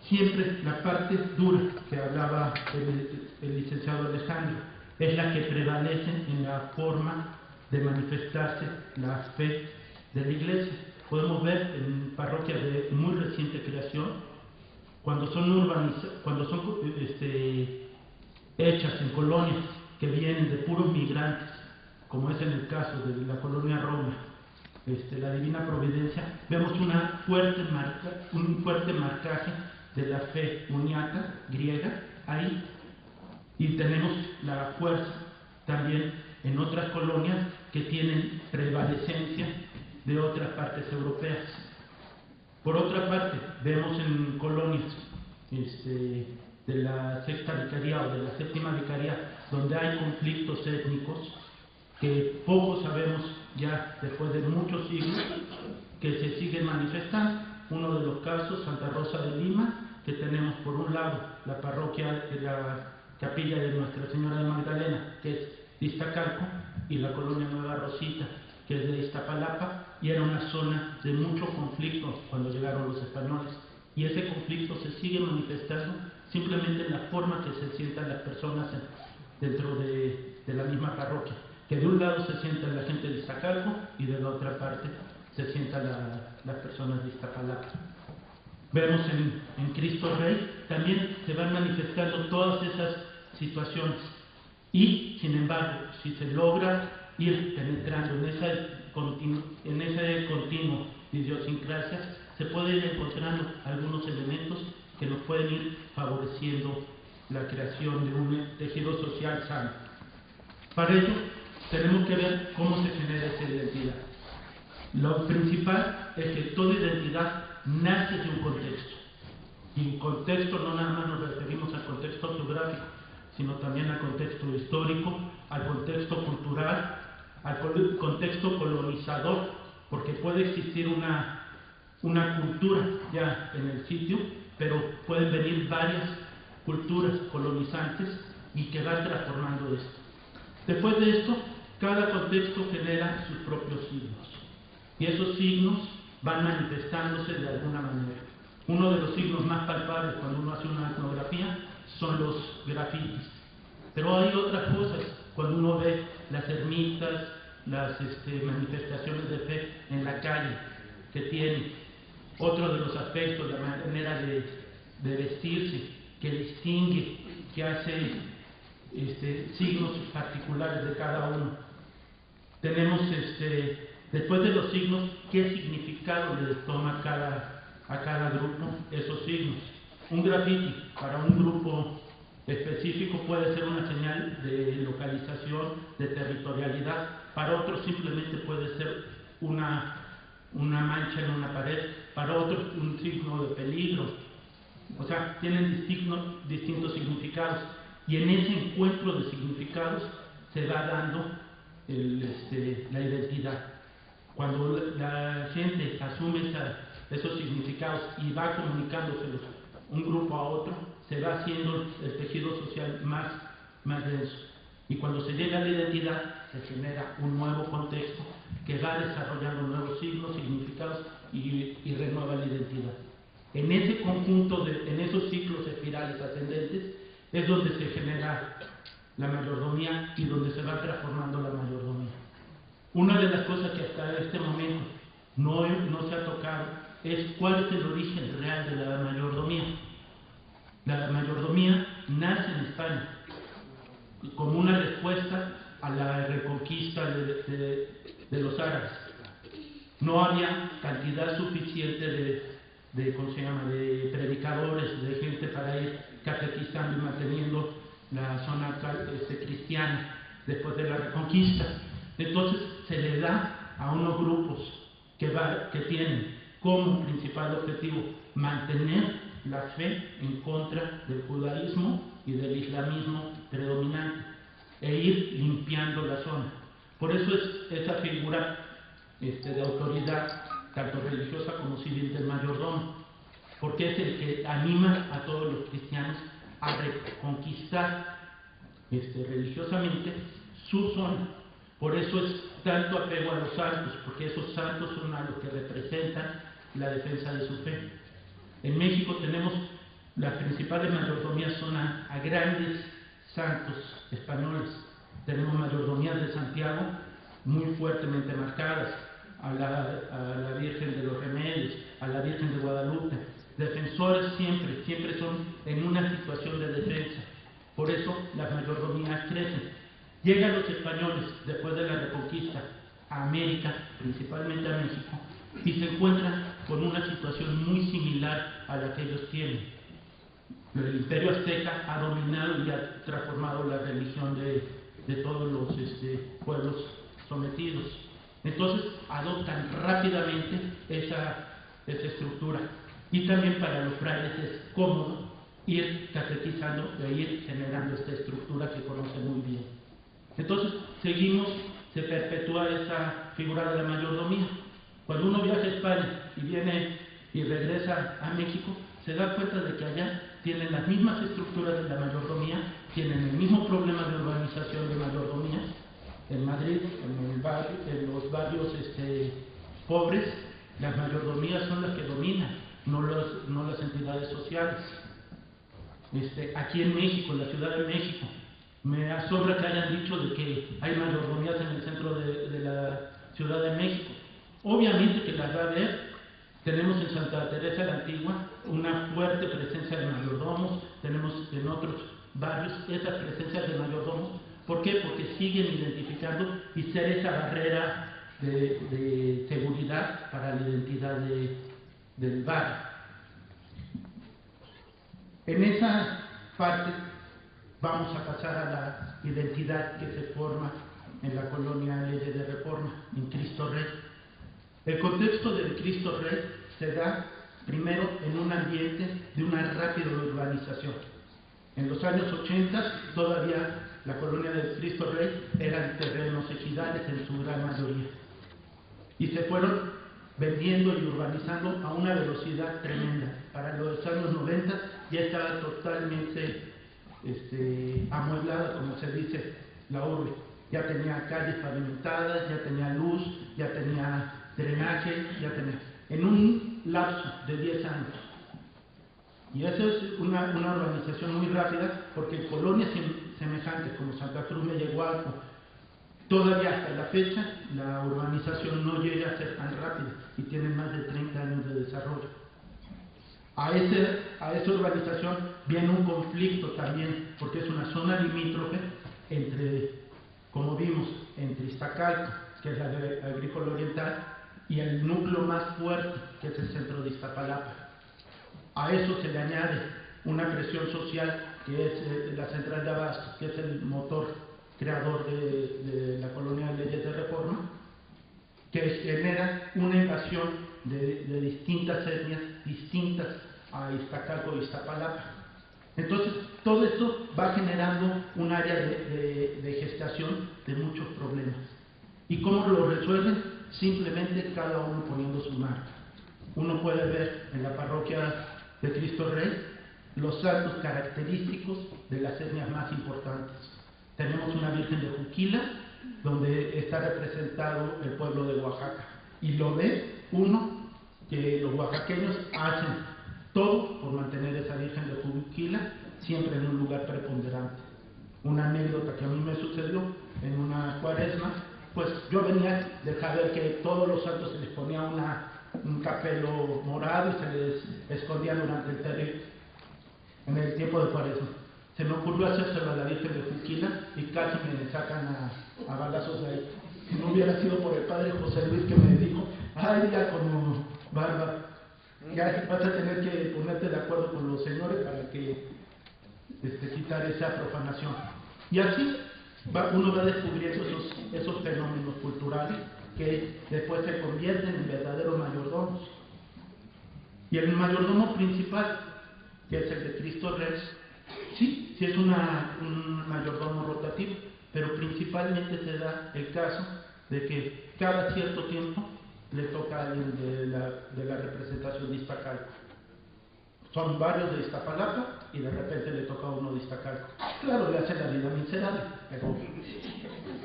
siempre la parte dura que hablaba el licenciado Alejandro es la que prevalece en la forma de manifestarse la fe de la Iglesia. Podemos ver en parroquias de muy reciente creación, cuando son hechas en colonias que vienen de puros migrantes, como es en el caso de la colonia Roma, la Divina Providencia, vemos un fuerte marcaje de la fe uniata griega ahí, y tenemos la fuerza también en otras colonias que tienen prevalecencia de otras partes europeas. Por otra parte, vemos en colonias de la sexta vicaría o de la séptima vicaría, donde hay conflictos étnicos que poco sabemos ya después de muchos siglos que se siguen manifestando. Uno de los casos, Santa Rosa de Lima, que tenemos por un lado la parroquia de la capilla de Nuestra Señora de Magdalena, que es de Iztacalco, y la colonia Nueva Rosita, que es de Iztapalapa, y era una zona de mucho conflicto cuando llegaron los españoles, y ese conflicto se sigue manifestando simplemente en la forma que se sientan las personas dentro de la misma parroquia, que de un lado se sienta la gente de Iztacalco y de la otra parte se sientan las personas de Iztapalapa. Vemos en Cristo Rey también se van manifestando todas esas situaciones, y sin embargo, si se logra ir penetrando en ese continuo de idiosincrasias, se pueden ir encontrando algunos elementos que nos pueden ir favoreciendo la creación de un tejido social sano. Para ello, tenemos que ver cómo se genera esa identidad. Lo principal es que toda identidad nace de un contexto. Y en contexto no nada más nos referimos al contexto geográfico, sino también al contexto histórico, al contexto cultural, al contexto colonizador, porque puede existir una cultura ya en el sitio, pero pueden venir varias culturas colonizantes y que van transformando esto. Después de esto, cada contexto genera sus propios signos, y esos signos van manifestándose de alguna manera. Uno de los signos más palpables cuando uno hace una etnografía son los grafitis, pero hay otras cosas cuando uno ve las ermitas, las manifestaciones de fe en la calle que tienen. Otro de los aspectos, la manera de vestirse, que distingue, que hace signos particulares de cada uno. Tenemos después de los signos, qué significado le toma a cada grupo esos signos. Un grafiti para un grupo específico puede ser una señal de localización, de territorialidad. Para otros simplemente puede ser una mancha en una pared, para otros un signo de peligro. O sea, tienen distintos significados, y en ese encuentro de significados se va dando la identidad. Cuando la gente asume esos significados y va comunicándoselos un grupo a otro, se va haciendo el tejido social más denso. Y cuando se llega a la identidad, se genera un nuevo contexto que va desarrollando nuevos signos, significados y renueva la identidad. En ese conjunto, en esos ciclos espirales ascendentes, es donde se genera la mayordomía y donde se va transformando la mayordomía. Una de las cosas que hasta este momento no se ha tocado es cuál es el origen real de la mayordomía. La mayordomía nace en España como una respuesta a la reconquista de los árabes. No había cantidad suficiente de predicadores, de gente para ir catequizando y manteniendo la zona cristiana después de la reconquista. Entonces se le da a unos grupos que tienen como principal objetivo mantener la fe en contra del judaísmo y del islamismo predominante e ir limpiando la zona. Por eso es esa figura de autoridad, tanto religiosa como civil, del mayordomo, porque es el que anima a todos los cristianos a reconquistar religiosamente su zona. Por eso es tanto apego a los santos, porque esos santos son a los que representan la defensa de su fe. En México tenemos Las principales mayordomías son a grandes santos españoles. Tenemos mayordomías de Santiago muy fuertemente marcadas, a la Virgen de los Remedios, a la Virgen de Guadalupe. Defensores siempre son en una situación de defensa. Por eso las mayordomías crecen. Llegan los españoles después de la Reconquista a América, principalmente a México, y se encuentran con una situación muy similar a la que ellos tienen. El Imperio Azteca ha dominado y ha transformado la religión de todos los pueblos sometidos. Entonces adoptan rápidamente esa estructura. Y también para los frailes es cómodo ir catequizando e ir generando esta estructura que conocen muy bien. Entonces se perpetúa esa figura de la mayordomía. Cuando uno viaja a España y viene y regresa a México, se da cuenta de que allá tienen las mismas estructuras de la mayordomía, tienen el mismo problema de urbanización de mayordomías. En Madrid, en los barrios pobres, las mayordomías son las que dominan, no las entidades sociales. Aquí en México, en la Ciudad de México, me asombra que hayan dicho de que hay mayordomías en el centro de la Ciudad de México. Obviamente que las va a haber. Tenemos en Santa Teresa la Antigua una fuerte presencia de mayordomos, tenemos en otros barrios esas presencias de mayordomos. ¿Por qué? Porque siguen identificando y ser esa barrera de seguridad para la identidad del barrio. En esa parte vamos a pasar a la identidad que se forma en la colonia Leyes de Reforma, en Cristo Rey. El contexto del Cristo Rey se da primero en un ambiente de una rápida urbanización. En los años 80 todavía la colonia del Cristo Rey eran terrenos ejidales en su gran mayoría. Y se fueron vendiendo y urbanizando a una velocidad tremenda. Para los años 90 ya estaba totalmente amueblada, como se dice, la urbe. Ya tenía calles pavimentadas, ya tenía luz, ya tenía drenaje, ya tenía, en un lapso de 10 años. Y eso es una urbanización muy rápida, porque en colonias semejantes como Santa Cruz Mellehualco, todavía hasta la fecha, la urbanización no llega a ser tan rápida y tiene más de 30 años de desarrollo. A esa urbanización viene un conflicto también, porque es una zona limítrofe entre, como vimos, entre Iztacalco, que es la agrícola oriental, y el núcleo más fuerte, que es el centro de Iztapalapa. A eso se le añade una presión social, que es la central de abasto, que es el motor creador de la colonia de Leyes de Reforma, que genera una invasión de distintas etnias, distintas a Iztacalco y Iztapalapa. Entonces, todo esto va generando un área de gestación de muchos problemas. ¿Y cómo lo resuelven? Simplemente cada uno poniendo su marca. Uno puede ver en la parroquia de Cristo Rey los santos característicos de las etnias más importantes. Tenemos una Virgen de Juquila, donde está representado el pueblo de Oaxaca. Y lo ve uno que los oaxaqueños hacen todo por mantener esa Virgen de Juquila siempre en un lugar preponderante. Una anécdota que a mí me sucedió en una cuaresma, pues yo venía de saber que todos los santos se les ponía un capelo morado y se les escondía durante en el tiempo de cuaresma. Se me ocurrió hacérselo a la Virgen de Juquila y casi me sacan a balazos de ahí. Si no hubiera sido por el padre José Luis que me dijo, ay, ya como barba, ya vas a tener que ponerte de acuerdo con los señores para que quitar esa profanación. Y así uno va descubriendo esos fenómenos culturales que después se convierten en verdaderos mayordomos. Y el mayordomo principal, que es el de Cristo Rey, sí es un mayordomo rotativo, pero principalmente se da el caso de que cada cierto tiempo le toca a alguien de la representación de Iztacalco. Son varios de Iztapalapa y de repente le toca a uno de Iztacalco. Claro, le hace la vida miserable,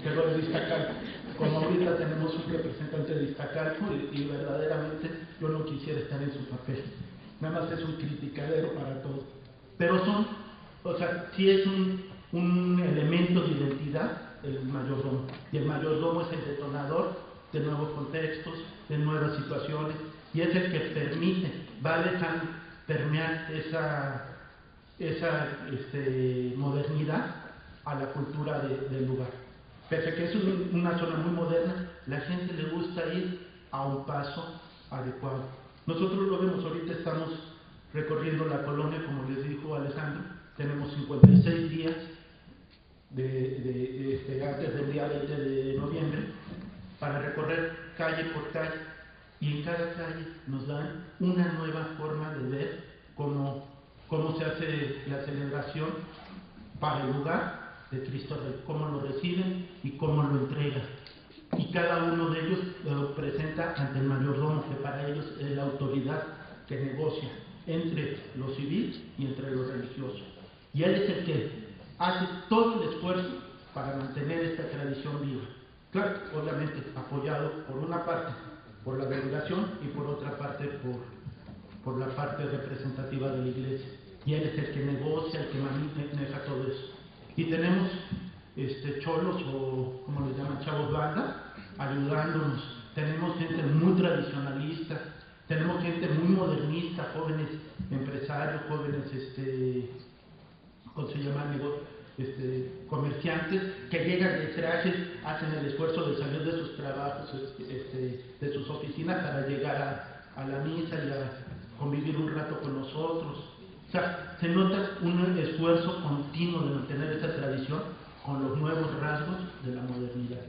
pero de Iztacalco. Como ahorita tenemos un representante de Iztacalco y verdaderamente yo no quisiera estar en su papel. Nada más es un criticadero para todo. pero sí es un elemento de identidad el mayordomo, y el mayordomo es el detonador de nuevos contextos, de nuevas situaciones, y es el que permite, va dejando permear esa modernidad a la cultura del lugar. Pese a que es una zona muy moderna, la gente le gusta ir a un paso adecuado. Nosotros lo vemos, ahorita estamos recorriendo la colonia, como les dijo Alejandro, tenemos 56 días antes del día 20 de noviembre para recorrer calle por calle, y en cada calle nos dan una nueva forma de ver cómo se hace la celebración para el lugar de Cristo Rey, cómo lo reciben y cómo lo entregan. Y cada uno de ellos lo presenta ante el mayordomo, que para ellos es la autoridad que negocia entre lo civil y entre lo religioso. Y él es el que hace todo el esfuerzo para mantener esta tradición viva. Claro, obviamente apoyado por una parte por la delegación y por otra parte por la parte representativa de la iglesia. Y él es el que negocia, el que maneja todo eso. Y tenemos cholos, o como les llaman, chavos banda, ayudándonos. Tenemos gente muy tradicionalista, tenemos gente muy modernista, jóvenes empresarios, jóvenes ¿cómo se llama? Comerciantes que llegan de trajes, hacen el esfuerzo de salir de sus trabajos, de sus oficinas para llegar a la misa y a convivir un rato con nosotros. O sea, se nota un esfuerzo continuo de mantener esa tradición con los nuevos rasgos de la modernidad.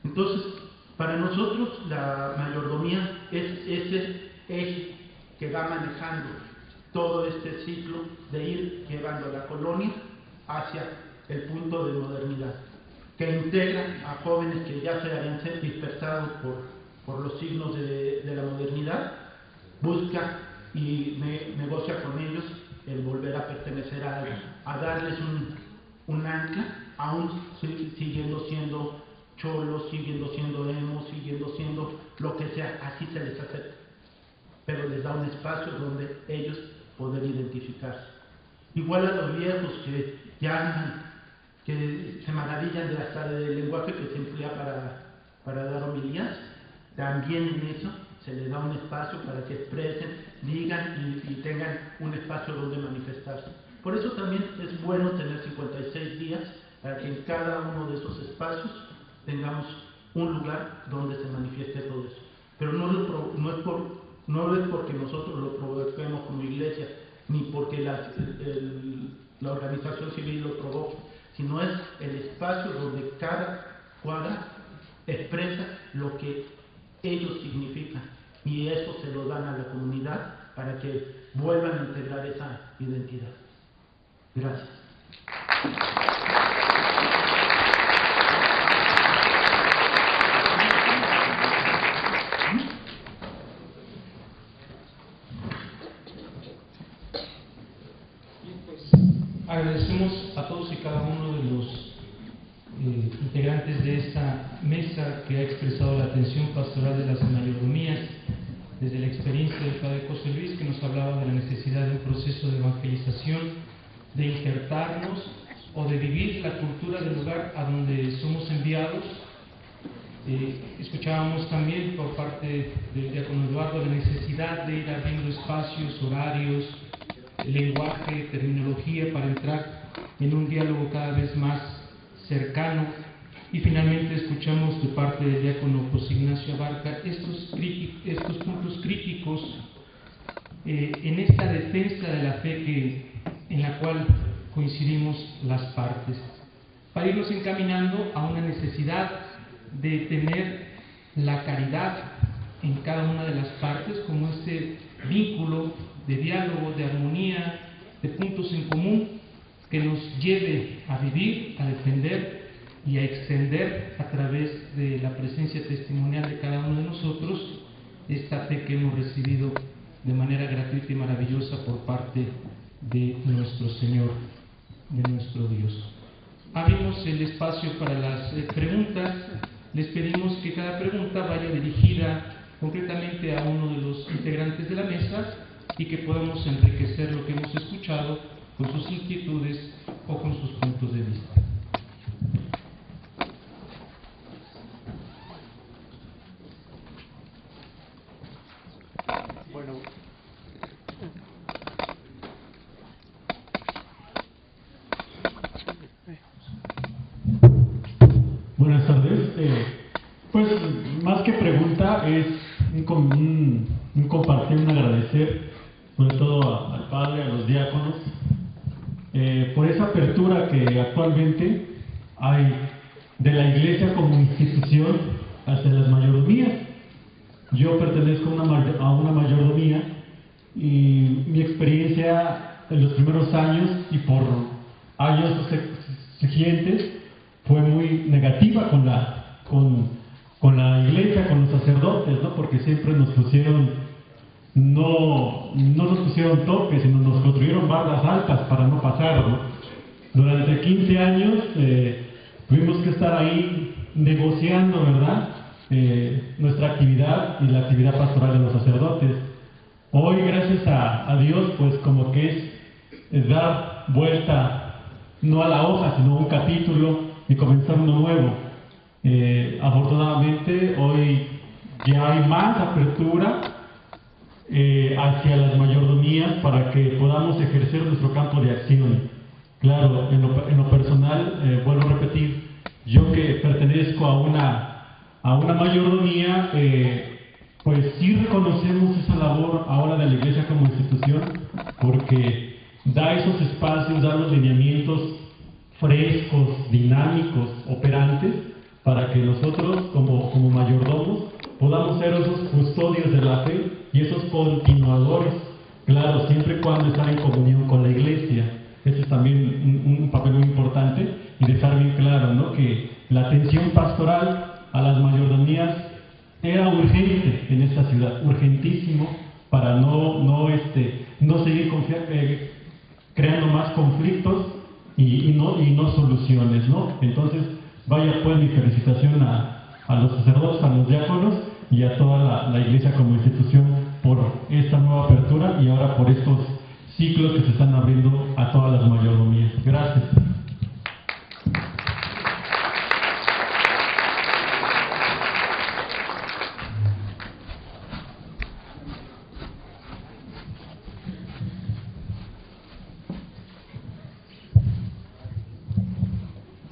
Entonces, para nosotros la mayordomía es ese eje que va manejando todo este ciclo de ir llevando a la colonia hacia el punto de modernidad, que integra a jóvenes que ya se habían dispersado por los signos de la modernidad, busca y negocia con ellos el volver a pertenecer a algo, a darles un ancla, aún siguiendo siendo cholos, siguiendo siendo emos, siguiendo siendo lo que sea, así se les acepta, pero les da un espacio donde ellos poder identificarse. Igual a los viejos que ya andan, que se maravillan hasta del lenguaje que se emplea para dar homilías, también en eso se les da un espacio para que expresen, digan y tengan un espacio donde manifestarse. Por eso también es bueno tener 56 días para que en cada uno de esos espacios tengamos un lugar donde se manifieste todo eso. Pero no es porque nosotros lo provoquemos como iglesia, ni porque la organización civil lo provoque, sino es el espacio donde cada cuadra expresa lo que ellos significan, y eso se lo dan a la comunidad para que vuelvan a integrar esa identidad. Gracias. Agradecemos a todos y cada uno de los integrantes de esta mesa que ha expresado la atención pastoral de las mayordomías, desde la experiencia del padre José Luis, que nos hablaba de la necesidad de un proceso de evangelización, de injertarnos o de vivir la cultura del lugar a donde somos enviados. Escuchábamos también por parte del diácono Eduardo la necesidad de ir abriendo espacios, horarios, lenguaje, terminología para entrar en un diálogo cada vez más cercano. Y finalmente escuchamos de parte del diácono José Ignacio Abarca estos puntos críticos en esta defensa de la fe en la cual coincidimos las partes, para irnos encaminando a una necesidad de tener la caridad en cada una de las partes como ese vínculo de diálogo, de armonía, de puntos en común que nos lleve a vivir, a defender y a extender a través de la presencia testimonial de cada uno de nosotros esta fe que hemos recibido de manera gratuita y maravillosa por parte de nuestro Señor, de nuestro Dios. Abrimos el espacio para las preguntas. Les pedimos que cada pregunta vaya dirigida concretamente a uno de los integrantes de la mesa y que podamos enriquecer lo que hemos escuchado con sus inquietudes o con sus puntos de vista. Buenas tardes. Pues más que pregunta es un compartir, un agradecer sobre todo al Padre, a los diáconos, por esa apertura que actualmente hay de la Iglesia como institución hacia las mayordomías. Yo pertenezco a una mayordomía y mi experiencia en los primeros años y por años siguientes fue muy negativa con la iglesia, con los sacerdotes, ¿no? Porque siempre nos pusieron, no nos pusieron topes, sino nos construyeron barras altas para no pasar, ¿no? Durante 15 años tuvimos que estar ahí negociando, ¿verdad? Nuestra actividad y la actividad pastoral de los sacerdotes. Hoy, gracias a Dios, pues como que es dar vuelta no a la hoja, sino a un capítulo y comenzar uno nuevo. Afortunadamente hoy ya hay más apertura hacia las mayordomías para que podamos ejercer nuestro campo de acción. Claro, en lo personal, vuelvo a repetir, yo que pertenezco a una mayordomía, pues sí reconocemos esa labor ahora de la Iglesia como institución, porque da esos espacios, da los lineamientos frescos, dinámicos, operantes, para que nosotros como mayordomos podamos ser esos custodios de la fe y esos continuadores, claro, siempre y cuando están en comunión con la Iglesia. Ese es también un papel muy importante, y dejar bien claro, ¿no?, que la atención pastoral a las mayordomías era urgente en esta ciudad, urgentísimo, para no seguir creando más conflictos y no soluciones, ¿no? Entonces, vaya pues mi felicitación a los sacerdotes, a los diáconos y a toda la Iglesia como institución por esta nueva apertura y ahora por estos ciclos que se están abriendo a todas las mayordomías. Gracias.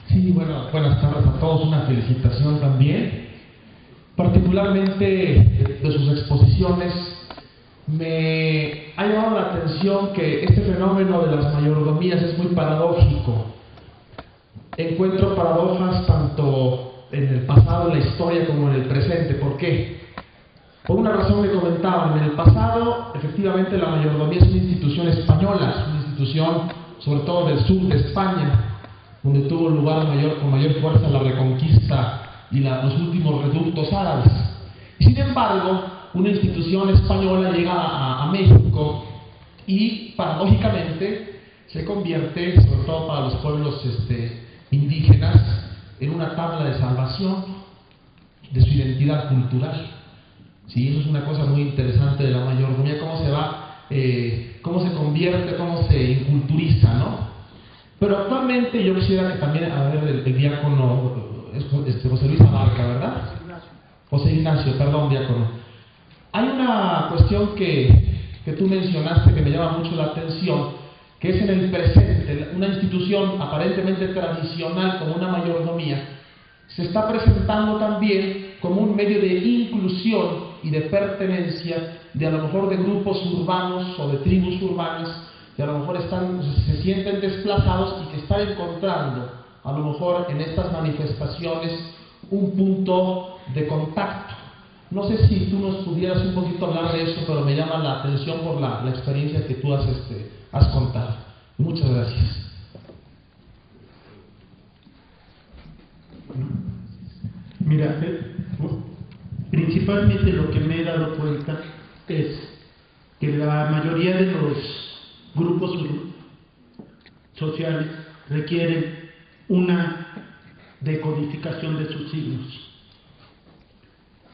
Sí, bueno, buenas tardes a todos, una felicitación también. Particularmente de sus exposiciones, me ha llamado la atención que este fenómeno de las mayordomías es muy paradójico. Encuentro paradojas tanto en el pasado, en la historia, como en el presente. ¿Por qué? Por una razón que comentaban. En el pasado, efectivamente, la mayordomía es una institución española, es una institución sobre todo del sur de España, donde tuvo lugar con mayor fuerza la reconquista y los últimos reductos árabes. Sin embargo, una institución española llega a México y, paradójicamente, se convierte, sobre todo para los pueblos indígenas, en una tabla de salvación de su identidad cultural. Sí, eso es una cosa muy interesante de la mayordomía, cómo se convierte, cómo se inculturiza, ¿no? Pero actualmente yo quisiera que también, a ver, el diácono José Luis Abarca, ¿verdad? José Ignacio, perdón, diácono. Hay una cuestión que tú mencionaste que me llama mucho la atención, que es en el presente, una institución aparentemente tradicional como una mayordomía, se está presentando también como un medio de inclusión y de pertenencia de a lo mejor de grupos urbanos o de tribus urbanas que a lo mejor se sienten desplazados y que están encontrando a lo mejor en estas manifestaciones un punto de contacto. No sé si tú nos pudieras un poquito hablar de eso, pero me llama la atención por la experiencia que tú has contado. Muchas gracias. Mira, principalmente lo que me he dado cuenta es que la mayoría de los grupos sociales requieren una decodificación de sus signos.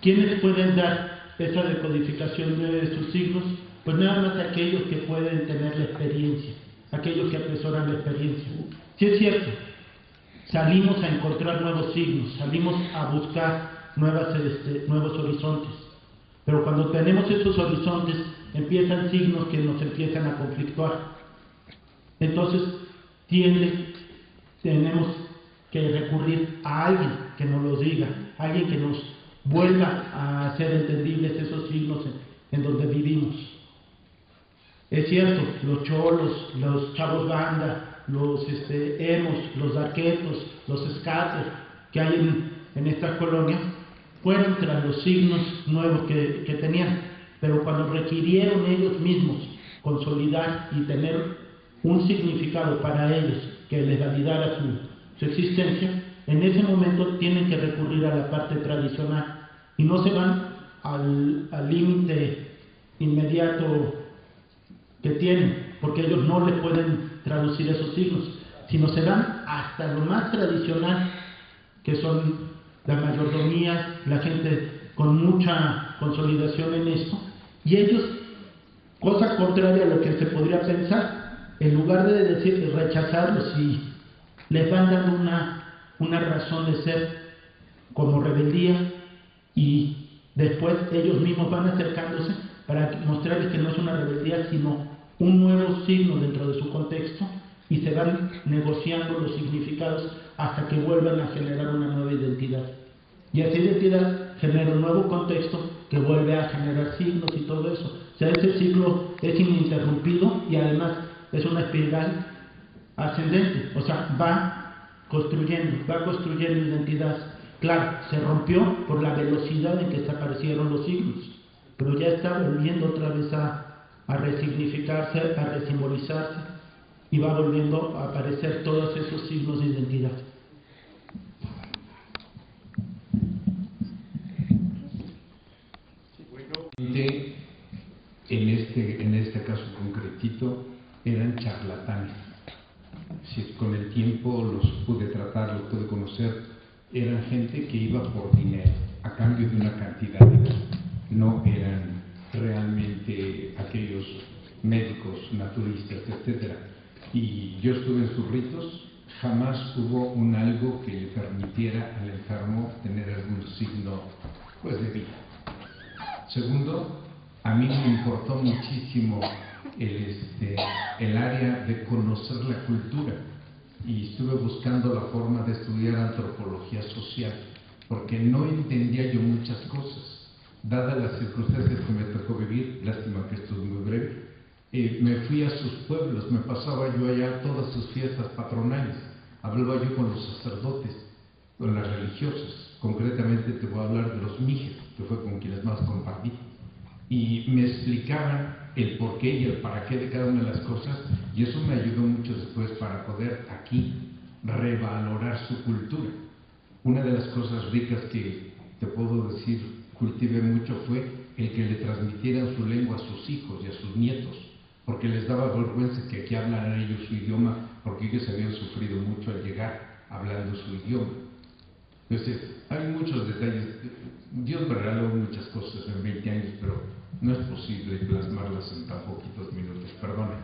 ¿Quiénes pueden dar esa decodificación de sus signos? Pues nada más aquellos que pueden tener la experiencia. aquellos que atesoran la experiencia. Sí es cierto, salimos a encontrar nuevos signos, salimos a buscar nuevos horizontes, pero cuando tenemos esos horizontes empiezan signos que nos empiezan a conflictuar. Entonces tenemos que recurrir a alguien que nos los diga, alguien que nos vuelva a hacer entendibles esos signos en donde vivimos. Es cierto, los cholos, los chavos banda, los emos, los darquetos, los skaters que hay en esta colonia, fueron tras los signos nuevos que tenían, pero cuando requirieron ellos mismos consolidar y tener un significado para ellos que les validara su existencia, en ese momento tienen que recurrir a la parte tradicional y no se van al límite inmediato que tienen, porque ellos no le pueden traducir esos signos, sino se van hasta lo más tradicional, que son las mayordomías, la gente con mucha consolidación en esto, y ellos, cosa contraria a lo que se podría pensar, en lugar de decir rechazarlos, y les van dando una razón de ser como rebeldía, y después ellos mismos van acercándose para mostrarles que no es una rebeldía, sino un nuevo signo dentro de su contexto, y se van negociando los significados hasta que vuelvan a generar una nueva identidad. Y esa identidad genera un nuevo contexto que vuelve a generar signos y todo eso. O sea, ese ciclo es ininterrumpido y además es una espiral ascendente. O sea, va construyendo identidad. Claro, se rompió por la velocidad en que desaparecieron los signos, pero ya está volviendo otra vez a resignificarse, a resimbolizarse, y va volviendo a aparecer todos esos signos de identidad. En este caso concretito eran charlatanes. Si con el tiempo los pude tratar, los pude conocer, eran gente que iba por dinero a cambio de una cantidad de aquí. No eran realmente aquellos médicos, naturistas, etcétera. Y yo estuve en sus ritos, jamás hubo un algo que le permitiera al enfermo tener algún signo de vida. Segundo, a mí me importó muchísimo el área de conocer la cultura, y estuve buscando la forma de estudiar antropología social, porque no entendía yo muchas cosas, dadas las circunstancias que me tocó vivir. Lástima que esto es muy breve. Me fui a sus pueblos, me pasaba yo allá todas sus fiestas patronales, hablaba yo con los sacerdotes, con las religiosas. Concretamente te voy a hablar de los mijes, que fue con quienes más compartí, y me explicaban el porqué y el para qué de cada una de las cosas, y eso me ayudó mucho después para poder aquí revalorar su cultura. Una de las cosas ricas que te puedo decir cultivé mucho fue el que le transmitieran su lengua a sus hijos y a sus nietos, porque les daba vergüenza que aquí hablaran ellos su idioma, porque ellos habían sufrido mucho al llegar hablando su idioma. Entonces, hay muchos detalles. Dios me regaló muchas cosas en 20 años, pero no es posible plasmarlas en tan poquitos minutos. Perdone.